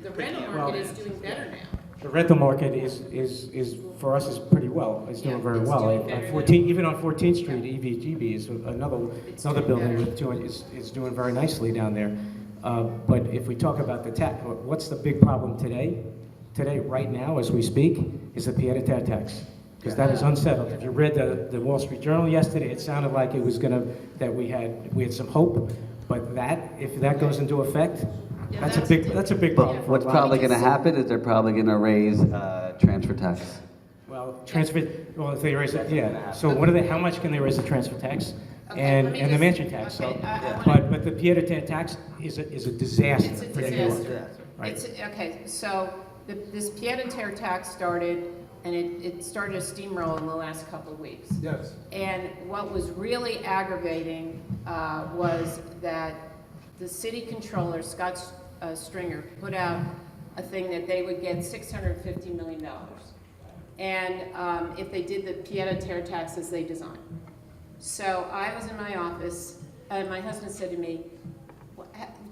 the rental market is doing better now. The rental market is for us is pretty well. It's doing very well. Even on 14th Street, EVGB is another building with is doing very nicely down there. But if we talk about the tax, what's the big problem today? Today, right now, as we speak, is the pied-à-terre tax. Because that is unsettled. If you read the Wall Street Journal yesterday, it sounded like it was that we had some hope. But if that goes into effect, that's a big problem. But what's probably going to happen is they're probably going to raise transfer tax. Well, if they raise it, yeah. So how much can they raise the transfer tax? Okay, and the mansion tax. Okay, But the pied-à-terre tax is a disaster. It's a for New York. disaster. Right. Okay, so this pied-à-terre tax started, and it started a steamroll in the last couple of weeks. Yes. And what was really aggravating was that the city controller, Scott Stringer, put out a thing that they would get $650 million. And if they did the pied-à-terre tax as they designed. So I was in my office, and my husband said to me,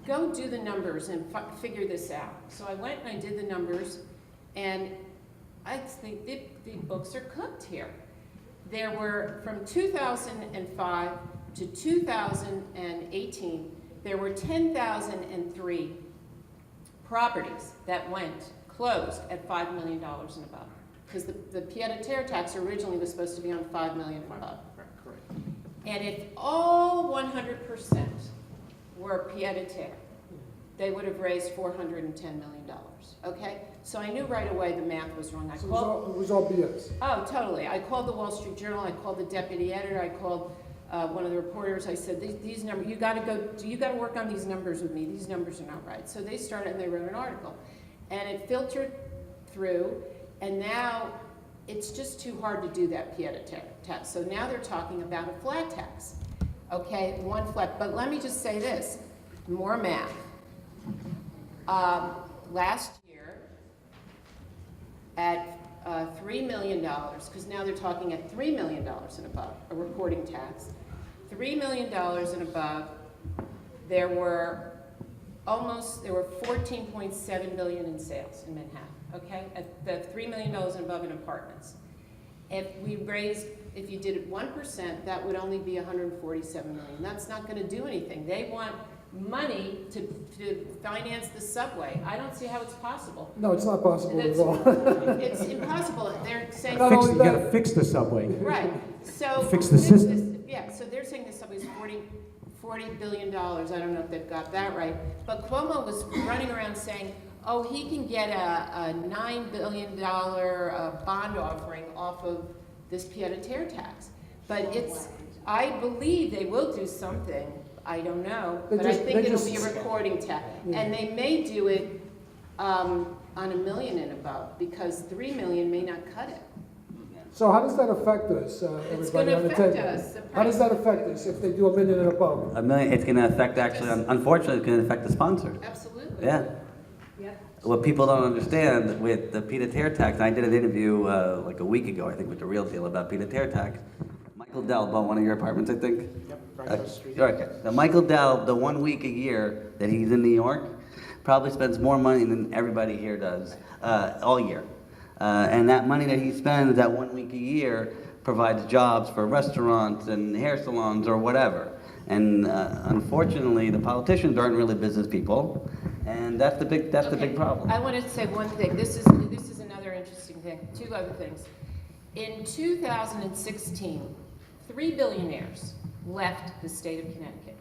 go do the numbers and figure this out. So I went and I did the numbers, and I think the books are cooked here. There were, from 2005 to 2018, there were 10,003 properties that closed at $5 million and above. Because the pied-à-terre tax originally was supposed to be on $5 million and above. And if all 100% were pied-à-terre, they would have raised $410 million, okay? So I knew right away the math was wrong. It was all BS. Oh, totally. I called the Wall Street Journal, I called the deputy editor, I called one of the reporters, I said, these numbers, you gotta work on these numbers with me, these numbers are not right. So they started and they wrote an article. And it filtered through, and now it's just too hard to do that pied-à-terre tax. So now they're talking about a flat tax. Okay, one flat, but let me just say this, more math. Last year, at $3 million, because now they're talking at $3 million and above, a reporting tax, $3 million and above, there were 14.7 billion in sales in Manhattan, okay? At the $3 million and above in apartments. If you did it 1%, that would only be 147 million. That's not going to do anything. They want money to finance the subway. I don't see how it's possible. No, it's not possible at That's- all. It's impossible. They're saying. Not Fix, only you gotta that- fix the subway. Right, so. Fix the system. this- Yeah, so they're saying the subway's $40 billion. I don't know if they've got that right. But Cuomo was running around saying, oh, he can get a $9 billion bond offering off of this pied-à-terre tax. But it's, I believe they will do something. I don't know, They but I just- think they it'll just- be a recording tax. Yeah. And they may do it on $1 million and above, because $3 million may not cut it. So how does that affect us, It's everybody gonna on the affect table? us. The How does price- that affect us if they do $1 million and above? $1 million, it's gonna affect actually, unfortunately, it's gonna affect the sponsor. Absolutely. Yeah. Yep. What people don't understand with the pied-à-terre tax, and I did an interview like a week ago, I think, with The Real Deal about pied-à-terre tax. Michael Dell bought one of your apartments, I think? Yep, right across the street. Okay. Now, Michael Dell, the 1 week a year that he's in New York, probably spends more money than everybody here does all year. And that money that he spends that 1 week a year provides jobs for restaurants and hair salons or whatever. And unfortunately, the politicians aren't really business people, and that's the big problem. I want to say one thing. This is another interesting thing. Two other things. In 2016, 3 billionaires left the state of Connecticut.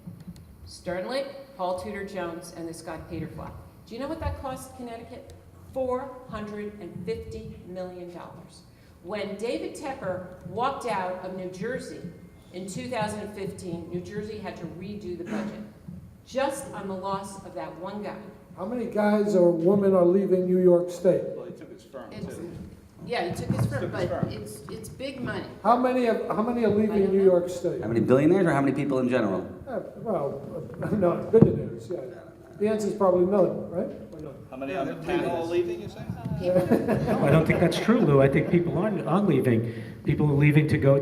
Sternlicht, Paul Tudor Jones, and this guy Peter Flack. Do you know what that cost Connecticut? $450 million. When David Tepper walked out of New Jersey in 2015, New Jersey had to redo the budget, just on the loss of that one guy. How many guys or women are leaving New York State? Well, he took his firm It's, too. yeah, he took his firm, Took his but firm. it's big money. How many are I leaving don't New know. York State? How many billionaires or how many people in general? Well, no, billionaires, yeah. The answer is probably none, right? Or no? How many on the panel are leaving, you say? No, I don't think that's true, Lou. I think people aren't leaving. People are leaving to go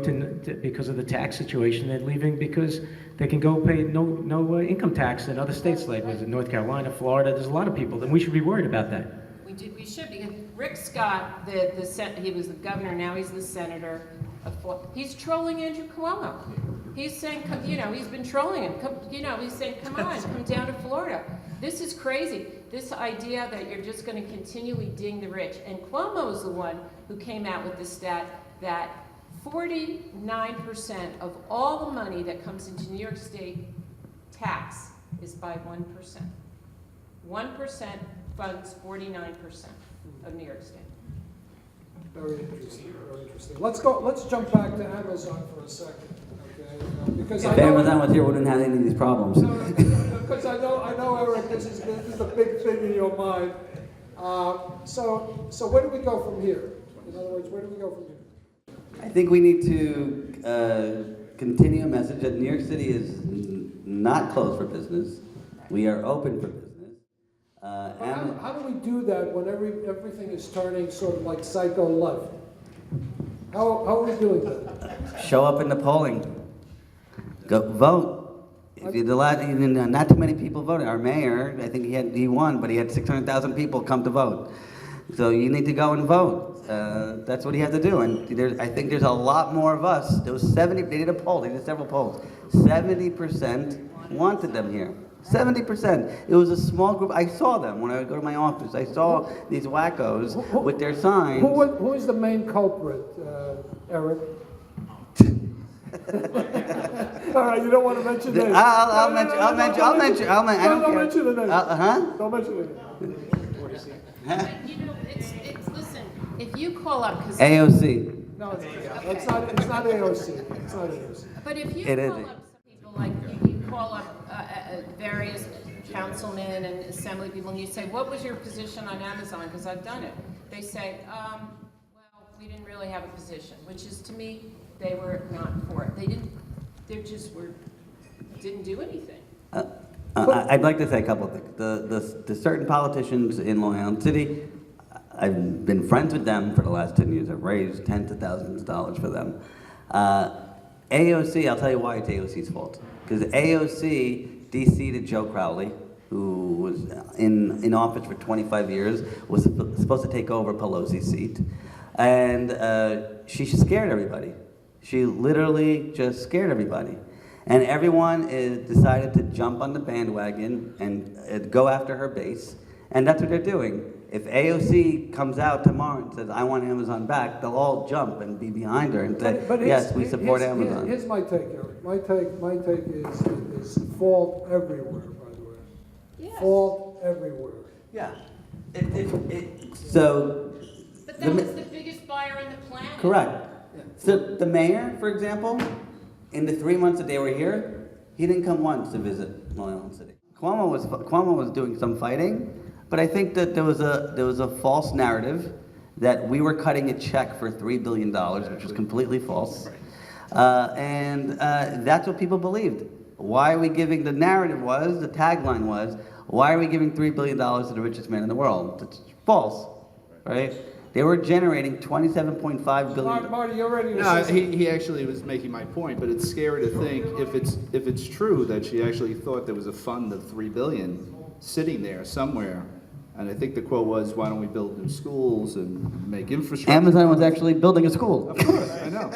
because of the tax situation. They're leaving because they can go pay no income tax in other states like was it North Carolina, Florida. There's a lot of people, and we should be worried about that. We should, because Rick Scott, he was the governor, now he's the senator. He's trolling Andrew Cuomo. He's saying, he's been trolling him. He's saying, come on, come down to Florida. This is crazy. This idea that you're just going to continually ding the rich. And Cuomo is the one who came out with the stat that 49% of all the money that comes into New York State tax is by 1%. 1% funds 49% of New York State. Very interesting, very interesting. Let's jump back to Amazon for a second, okay? Because If Amazon was here, we wouldn't have any of these problems. Because I know, Eric, this is a big thing in your mind. So where do we go from here? In other words, where do we go from here? I think we need to continue a message that New York City is not closed for business. We are open for business. How do we do that when everything is turning sort of like psycho left? How are we doing that? Show up in the polling. Go vote. If you not too many people voted. Our mayor, I think he won, but he had 600,000 people come to vote. So you need to go and vote. That's what he had to do. And I think there's a lot more of us. There was 70. They did a poll. They did several polls. 70% wanted them here. 70%. It was a small group. I saw them when I would go to my office. I saw these wackos with their signs. Who is the main culprit, Eric? All right, you don't want to mention names. I'll mention. I don't care. mention the name. Huh? Don't mention the name. But, it's listen, if you call up, because. AOC. No, it's not AOC. It's not AOC. But if you It is. call up some people, like you call up various councilmen and assembly people, and you say, what was your position on Amazon? Because I've done it. They say, well, we didn't really have a position, which is, to me, they were not for it. Didn't do anything. I'd like to say a couple of things. The certain politicians in Long Island City, I've been friends with them for the last 10 years. I've raised tens of thousands of dollars for them. AOC, I'll tell you why it's AOC's fault. Because AOC de-seated Joe Crowley, who was in office for 25 years, was supposed to take over Pelosi's seat. And she scared everybody. She literally just scared everybody. And everyone decided to jump on the bandwagon and go after her base, and that's what they're doing. If AOC comes out tomorrow and says, I want Amazon back, they'll all jump and be behind her and say, yes, we support Amazon. Here's my take, Eric. My take is fault everywhere, by the way. Yes. Fault everywhere. Yeah. So. But that was the biggest buyer on the planet. Correct. So the mayor, for example, in the 3 months that they were here, he didn't come once to visit Long Island City. Cuomo was doing some fighting, but I think that there was a false narrative that we were cutting a check for $3 billion, which was completely false. And that's what people believed. Why are we giving, the narrative was, the tagline was, why are we giving $3 billion to the richest man in the world? That's false, right? They were generating $27.5 billion. Marty, you're ready to No, say he actually was making my point, but it's scary to think if it's true that she actually thought there was a fund of $3 billion sitting there somewhere. And I think the quote was, why don't we build new schools and make infrastructure? Amazon was actually building a school. Of course, I know.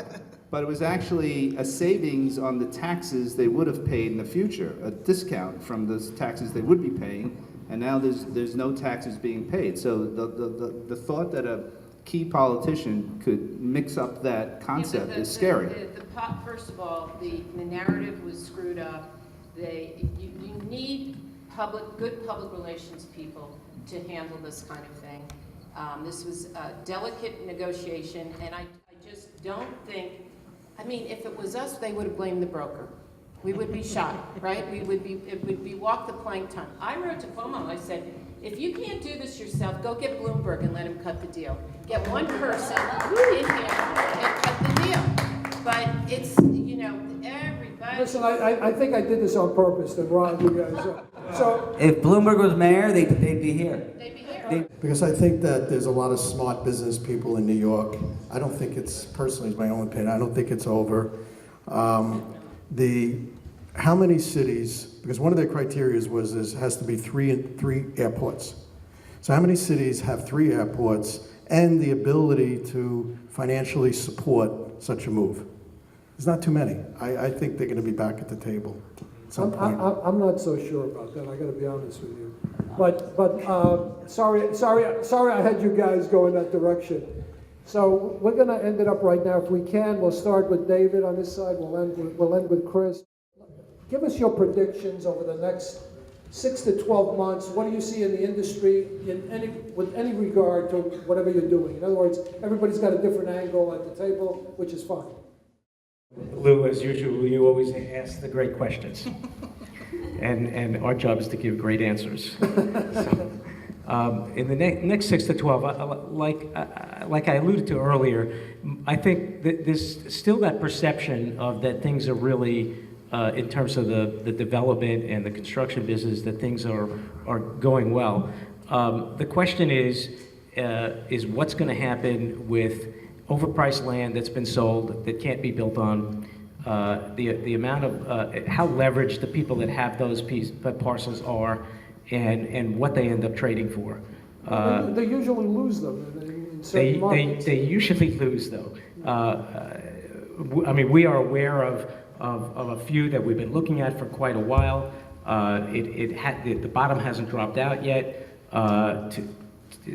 But it was actually a savings on the taxes they would have paid in the future, a discount from the taxes they would be paying, and now there's no taxes being paid. So the thought that a key politician could mix up that concept is scary. First of all, the narrative was screwed up. You need good public relations people to handle this kind of thing. This was a delicate negotiation, and I just don't think, I mean, if it was us, they would have blamed the broker. We would be shot, right? It would be walk the plank time. I wrote to Cuomo, I said, if you can't do this yourself, go get Bloomberg and let him cut the deal. Get one person in here and cut the deal. But it's, everybody. Listen, I think I did this on purpose to rile you guys up. So, If Bloomberg was mayor, they'd be here. They'd be here. Because I think that there's a lot of smart business people in New York. I don't think it's, personally, it's my own opinion, I don't think it's over. How many cities, because one of their criteria has to be three airports. So how many cities have 3 airports and the ability to financially support such a move? There's not too many. I think they're going to be back at the table at some point. I'm not so sure about that, I gotta be honest with you. But sorry I had you guys go in that direction. So we're gonna end it up right now. If we can, we'll start with David on this side, we'll end with Chris. Give us your predictions over the next 6 to 12 months. What do you see in the industry with any regard to whatever you're doing? In other words, everybody's got a different angle at the table, which is fine. Lou, as usual, you always ask the great questions. and our job is to give great answers. So, in the next 6 to 12, like I alluded to earlier, I think that there's still that perception of that things are really, in terms of the development and the construction business, that things are going well. The question is what's going to happen with overpriced land that's been sold that can't be built on, the amount of how leveraged the people that have those parcels are, and what they end up trading for. They usually lose them in certain markets. They usually lose, though. I mean, we are aware of a few that we've been looking at for quite a while. The bottom hasn't dropped out yet.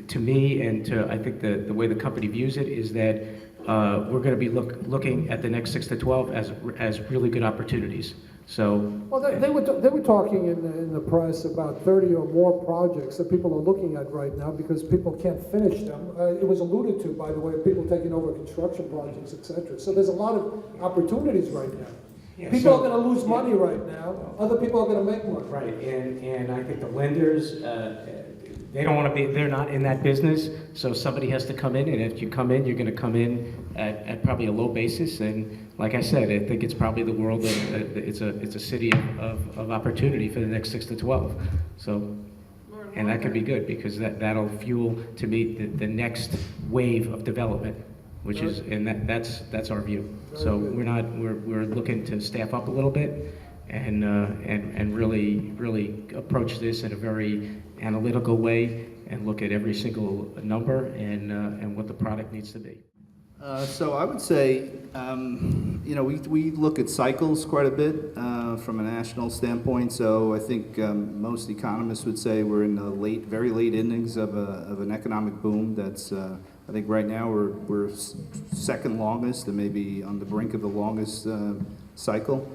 To me, and to I think the way the company views it is that we're going to be looking at the next 6 to 12 as really good opportunities. So, well, they were talking in the press about 30 or more projects that people are looking at right now because people can't finish them. It was alluded to, by the way, people taking over construction projects, etc. So there's a lot of opportunities right now. Yeah, people are going to lose money right now. Other people are going to make money. Right, and I think the lenders, they don't want to be, they're not in that business, so somebody has to come in, and if you come in, you're going to come in at probably a low basis, and like I said, I think it's probably the world of, it's a city of opportunity for the next 6 to 12, so, and that could be good, because that'll fuel, to me, the next wave of development, which is, and that's our view. So we're looking to staff up a little bit, and really approach this in a very analytical way and look at every single number and what the product needs to be. So I would say, you know, we look at cycles quite a bit from a national standpoint. So I think most economists would say we're in the very late innings of an economic boom. That's I think right now we're second longest and maybe on the brink of the longest cycle.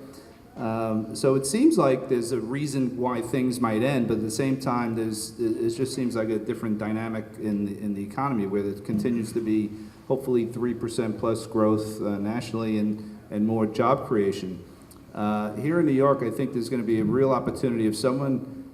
So it seems like there's a reason why things might end, but at the same time, it just seems like a different dynamic in the economy where there continues to be hopefully 3% plus growth nationally and more job creation. Here in New York, I think there's going to be a real opportunity if someone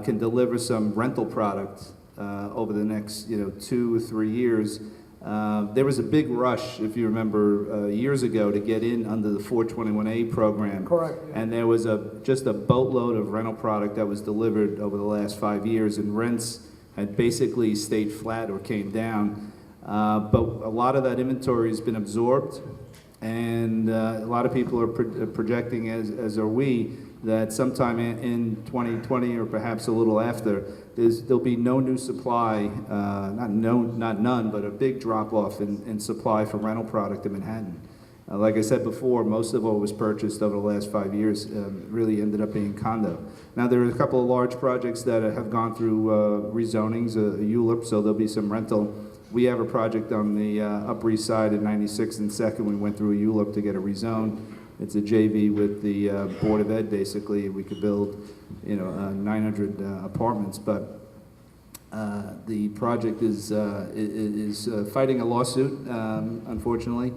can deliver some rental product over the next 2 or 3 years. There was a big rush, if you remember, years ago to get in under the 421A program. Correct. Yeah. And there was just a boatload of rental product that was delivered over the last 5 years, and rents had basically stayed flat or came down. But a lot of that inventory has been absorbed, and a lot of people are projecting, as are we, that sometime in 2020 or perhaps a little after, there'll be no new supply, not none, but a big drop-off in supply for rental product in Manhattan. Like I said before, most of what was purchased over the last 5 years really ended up being condo. Now, there are a couple of large projects that have gone through rezonings, ULIP, so there'll be some rental. We have a project on the Upper East Side at 96th and 2nd. We went through a ULIP to get a rezone. It's a JV with the Board of Ed, basically. We could build, 900 apartments, but the project is fighting a lawsuit, unfortunately.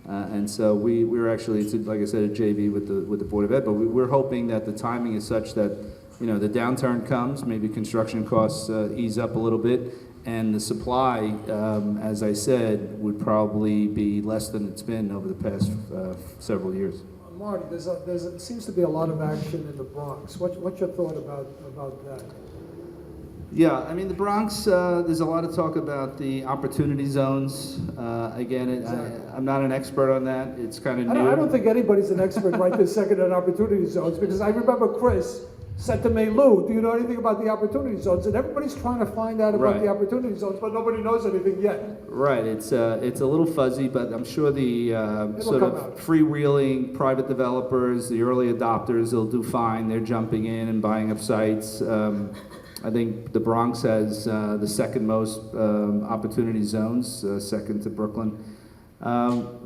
And so we're actually, it's like I said, a JV with the Board of Ed, but we're hoping that the timing is such that, the downturn comes, maybe construction costs ease up a little bit, and the supply, as I said, would probably be less than it's been over the past several years. Marty, there seems to be a lot of action in the Bronx. What's your thought about that? Yeah, I mean, the Bronx, there's a lot of talk about the opportunity zones. Again, I'm not an expert on that. It's kind of new. I don't think anybody's an expert right this second on opportunity zones, because I remember Chris said to me, Lou, do you know anything about the opportunity zones? And everybody's trying to find out about the opportunity zones, but nobody knows anything yet. Right, it's a little fuzzy, but I'm sure the sort of freewheeling private developers, the early adopters, they'll do fine. They're jumping in and buying up sites. I think the Bronx has the second most opportunity zones, second to Brooklyn.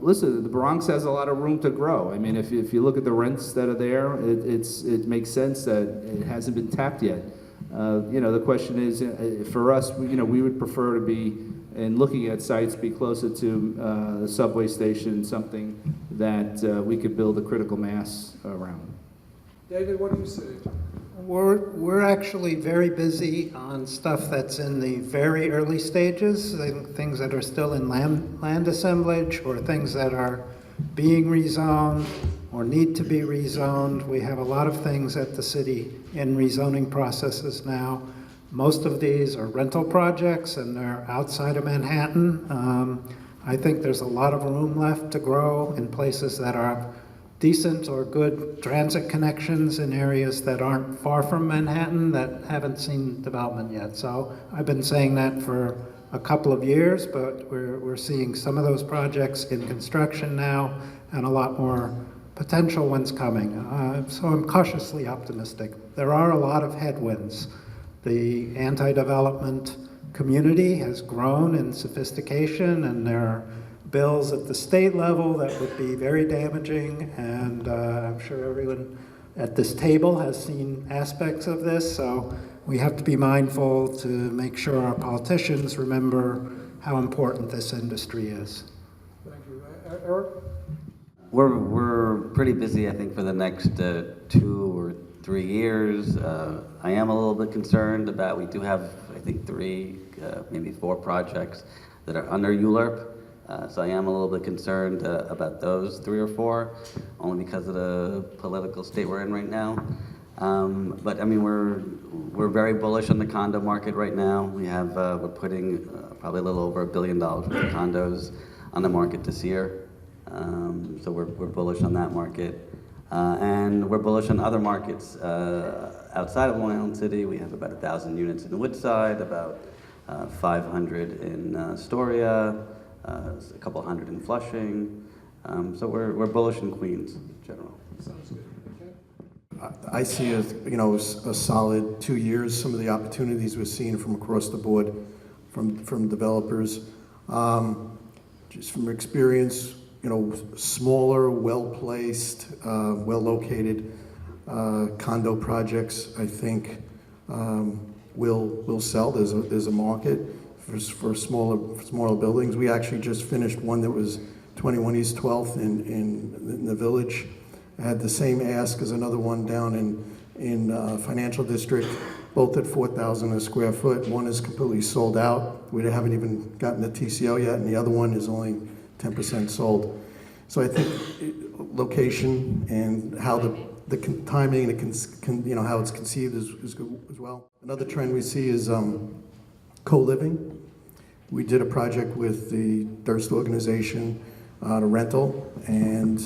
Listen, the Bronx has a lot of room to grow. I mean, if you look at the rents that are there, it makes sense that it hasn't been tapped yet. The question is, for us, we would prefer to be, in looking at sites, be closer to the subway station, something that we could build a critical mass around. David, what do you say? We're actually very busy on stuff that's in the very early stages, things that are still in land assemblage, or things that are being rezoned or need to be rezoned. We have a lot of things at the city in rezoning processes now. Most of these are rental projects, and they're outside of Manhattan. I think there's a lot of room left to grow in places that are decent or good transit connections in areas that aren't far from Manhattan that haven't seen development yet. So I've been saying that for a couple of years, but we're seeing some of those projects in construction now and a lot more potential ones coming. So I'm cautiously optimistic. There are a lot of headwinds. The anti-development community has grown in sophistication, and there are bills at the state level that would be very damaging, and I'm sure everyone at this table has seen aspects of this, so we have to be mindful to make sure our politicians remember how important this industry is. Thank you. Eric? We're pretty busy, I think, for the next 2 or 3 years. I am a little bit concerned about, we do have, I think, 3, maybe 4 projects that are under ULIRP. So I am a little bit concerned about those 3 or 4, only because of the political state we're in right now. But I mean, we're very bullish on the condo market right now. We're putting probably a little over $1 billion worth of condos on the market this year. So we're bullish on that market. And we're bullish on other markets outside of Long Island City. We have about 1,000 units in Woodside, about 500 in Astoria, a couple hundred in Flushing. So we're bullish in Queens in general. Sounds good. Okay. I see a solid 2 years. Some of the opportunities we're seeing from across the board, from developers, just from experience. Smaller, well-placed, well-located condo projects, I think, will sell. There's a market for smaller buildings. We actually just finished one that was 21 East 12th in the Village. I had the same ask as another one down in Financial District, both at 4,000 a square foot. One is completely sold out. We haven't even gotten the TCO yet, and the other one is only 10% sold. So I think location and how the timing and how it's conceived is good as well. Another trend we see is co-living. We did a project with the Durst organization on a rental, and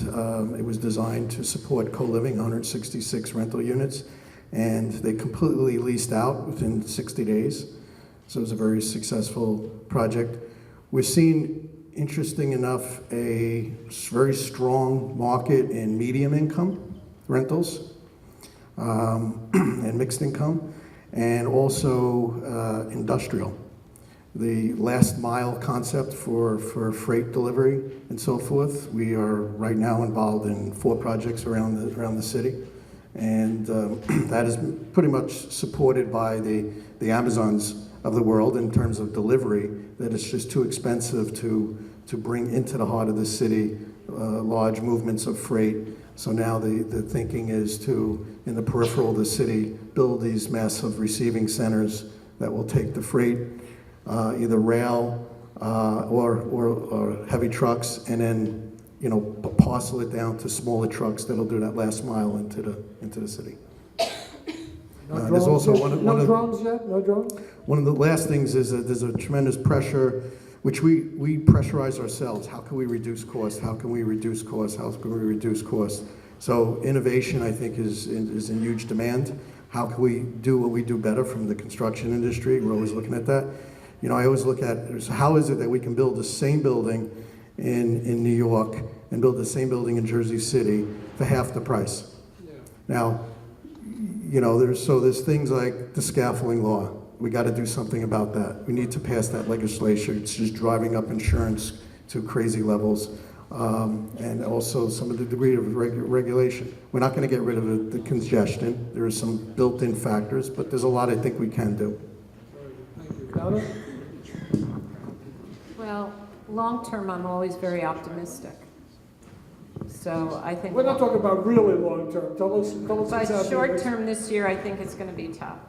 it was designed to support co-living, 166 rental units, and they completely leased out within 60 days. So it was a very successful project. We're seeing, interesting enough, a very strong market in medium income rentals and mixed income, and also industrial. The last mile concept for freight delivery and so forth. We are right now involved in 4 projects around the city, and that is pretty much supported by the Amazons of the world in terms of delivery, that it's just too expensive to bring into the heart of the city large movements of freight. So now the thinking is to, in the peripheral of the city, build these massive receiving centers that will take the freight, either rail or heavy trucks, and then parcel it down to smaller trucks that'll do that last mile into the city. There's also no drones yet? No drones? One of the last things is that there's a tremendous pressure, which we pressurize ourselves. How can we reduce costs? How can we reduce costs? How can we reduce costs? So innovation, I think, is in huge demand. How can we do what we do better from the construction industry? We're always looking at that. I always look at how is it that we can build the same building in New York and build the same building in Jersey City for half the price? Yeah. Now, there's things like the scaffolding law. We got to do something about that. We need to pass that legislation. It's just driving up insurance to crazy levels, and also some of the degree of regulation. We're not going to get rid of the congestion. There are some built-in factors, but there's a lot I think we can do. Thank you. Donna? Well, long-term, I'm always very optimistic. So I think... We're not talking about really long-term. Tell us what's But happening. short-term this year, I think it's going to be tough.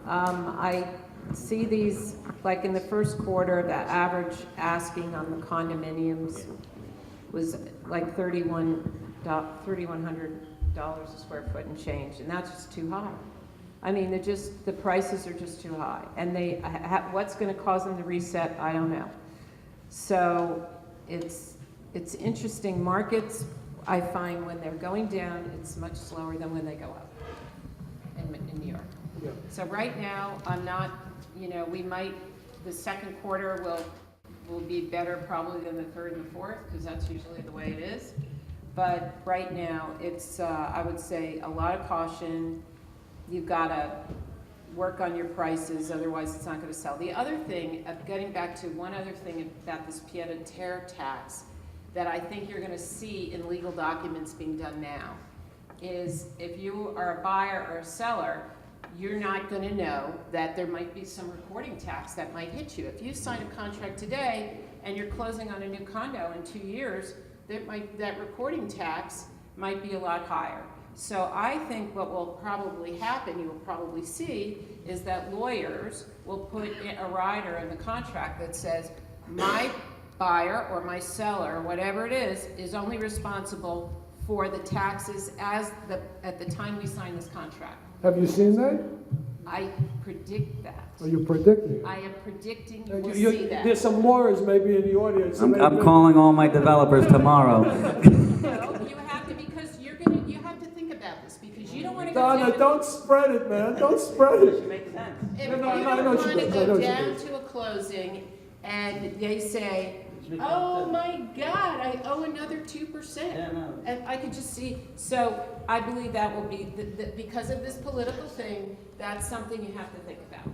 I see these, like in the first quarter, the average asking on the condominiums was like $3,100 a square foot and change, and that's just too high. I mean, the prices are just too high, and what's going to cause them to reset, I don't know. So it's interesting. Markets, I find when they're going down, it's much slower than when they go up in New York. Yeah. So right now, I'm not, the second quarter will be better probably than the third and the fourth, because that's usually the way it is. But right now, it's, I would say, a lot of caution. You've got to work on your prices, otherwise it's not going to sell. The other thing, getting back to one other thing about this pied-à-terre tax that I think you're going to see in legal documents being done now, is if you are a buyer or a seller, you're not going to know that there might be some recording tax that might hit you. If you sign a contract today and you're closing on a new condo in 2 years, that recording tax might be a lot higher. So I think what will probably happen, you will probably see, is that lawyers will put a rider in the contract that says, my buyer or my seller, whatever it is only responsible for the taxes at the time we sign this contract. Have you seen that? I predict that. Are you predicting it? I am predicting we'll see that. There's some lawyers maybe in the audience. I'm calling all my developers tomorrow. No, you have to, because you have to think about this, because you don't want to go Donna, down. don't spread it, man. Don't spread it. If No, you I know don't what you want to mean. I know go what you down mean. to a closing and they say, Oh my God, I owe another 2%. Yeah, no. And I could just see, so I believe that will be, because of this political thing, that's something you have to think about.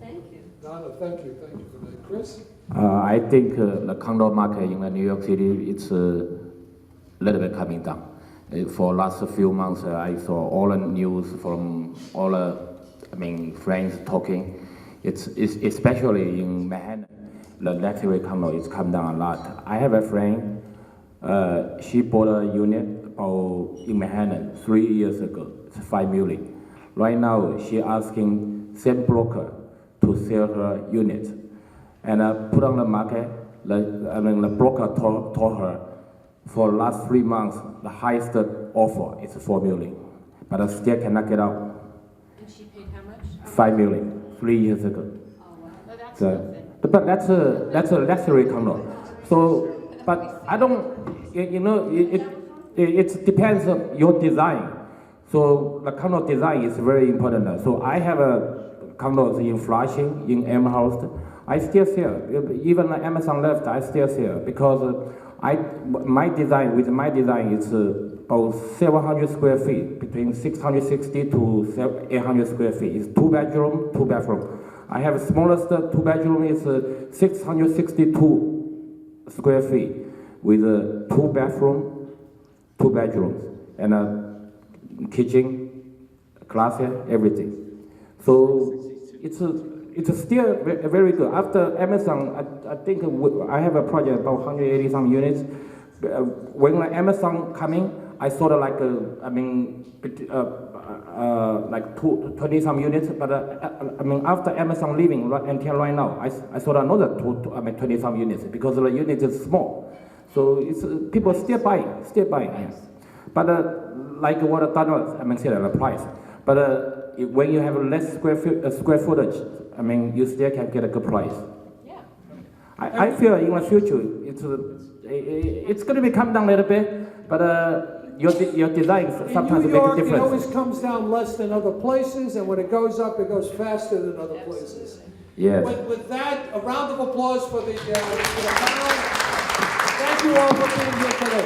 Thank you. Donna, thank you for that. Chris? I think the condo market in New York City, it's a little bit coming down. For last few months, I saw all the news from all the, friends talking. It's especially in Manhattan, the luxury condo is come down a lot. I have a friend, she bought a unit in Manhattan 3 years ago. It's 5 million. Right now, she asking same broker to sell her unit, and put on the market. The broker told her for last 3 months the highest offer is 4 million, but I still cannot get out. And she paid how much? 5 million 3 years ago. Oh, wow. No, that's So, nothing. but that's a luxury condo. So, but I don't, it depends on your design. So the condo design is very important. So I have a condos in Flushing, in Amherst. I still sell. Even Amazon left, I still sell because with my design is about 700 square feet, between 660 to 800 square feet. It's 2 bedroom, 2 bathroom. I have smallest 2 bedroom is 662 square feet with 2 bathroom, 2 bedrooms, and a kitchen, closet, everything. So it's still very good. After Amazon, I think I have a project about 180 some units. When Amazon coming, I sold like 20 some units. But after Amazon leaving until right now, I sold another 20 some units because the unit is small. So it's people still buying. Yeah. But like what Donald said, the price. But when you have less square footage, you still can get a good price. Yeah. I feel in the future it's going to be come down a little bit, but your design sometimes In New make a York, it difference. always comes down less than other places, and when it goes up, it goes faster than other places. Yes. With that, a round of applause for the panel. Thank you all for being here today.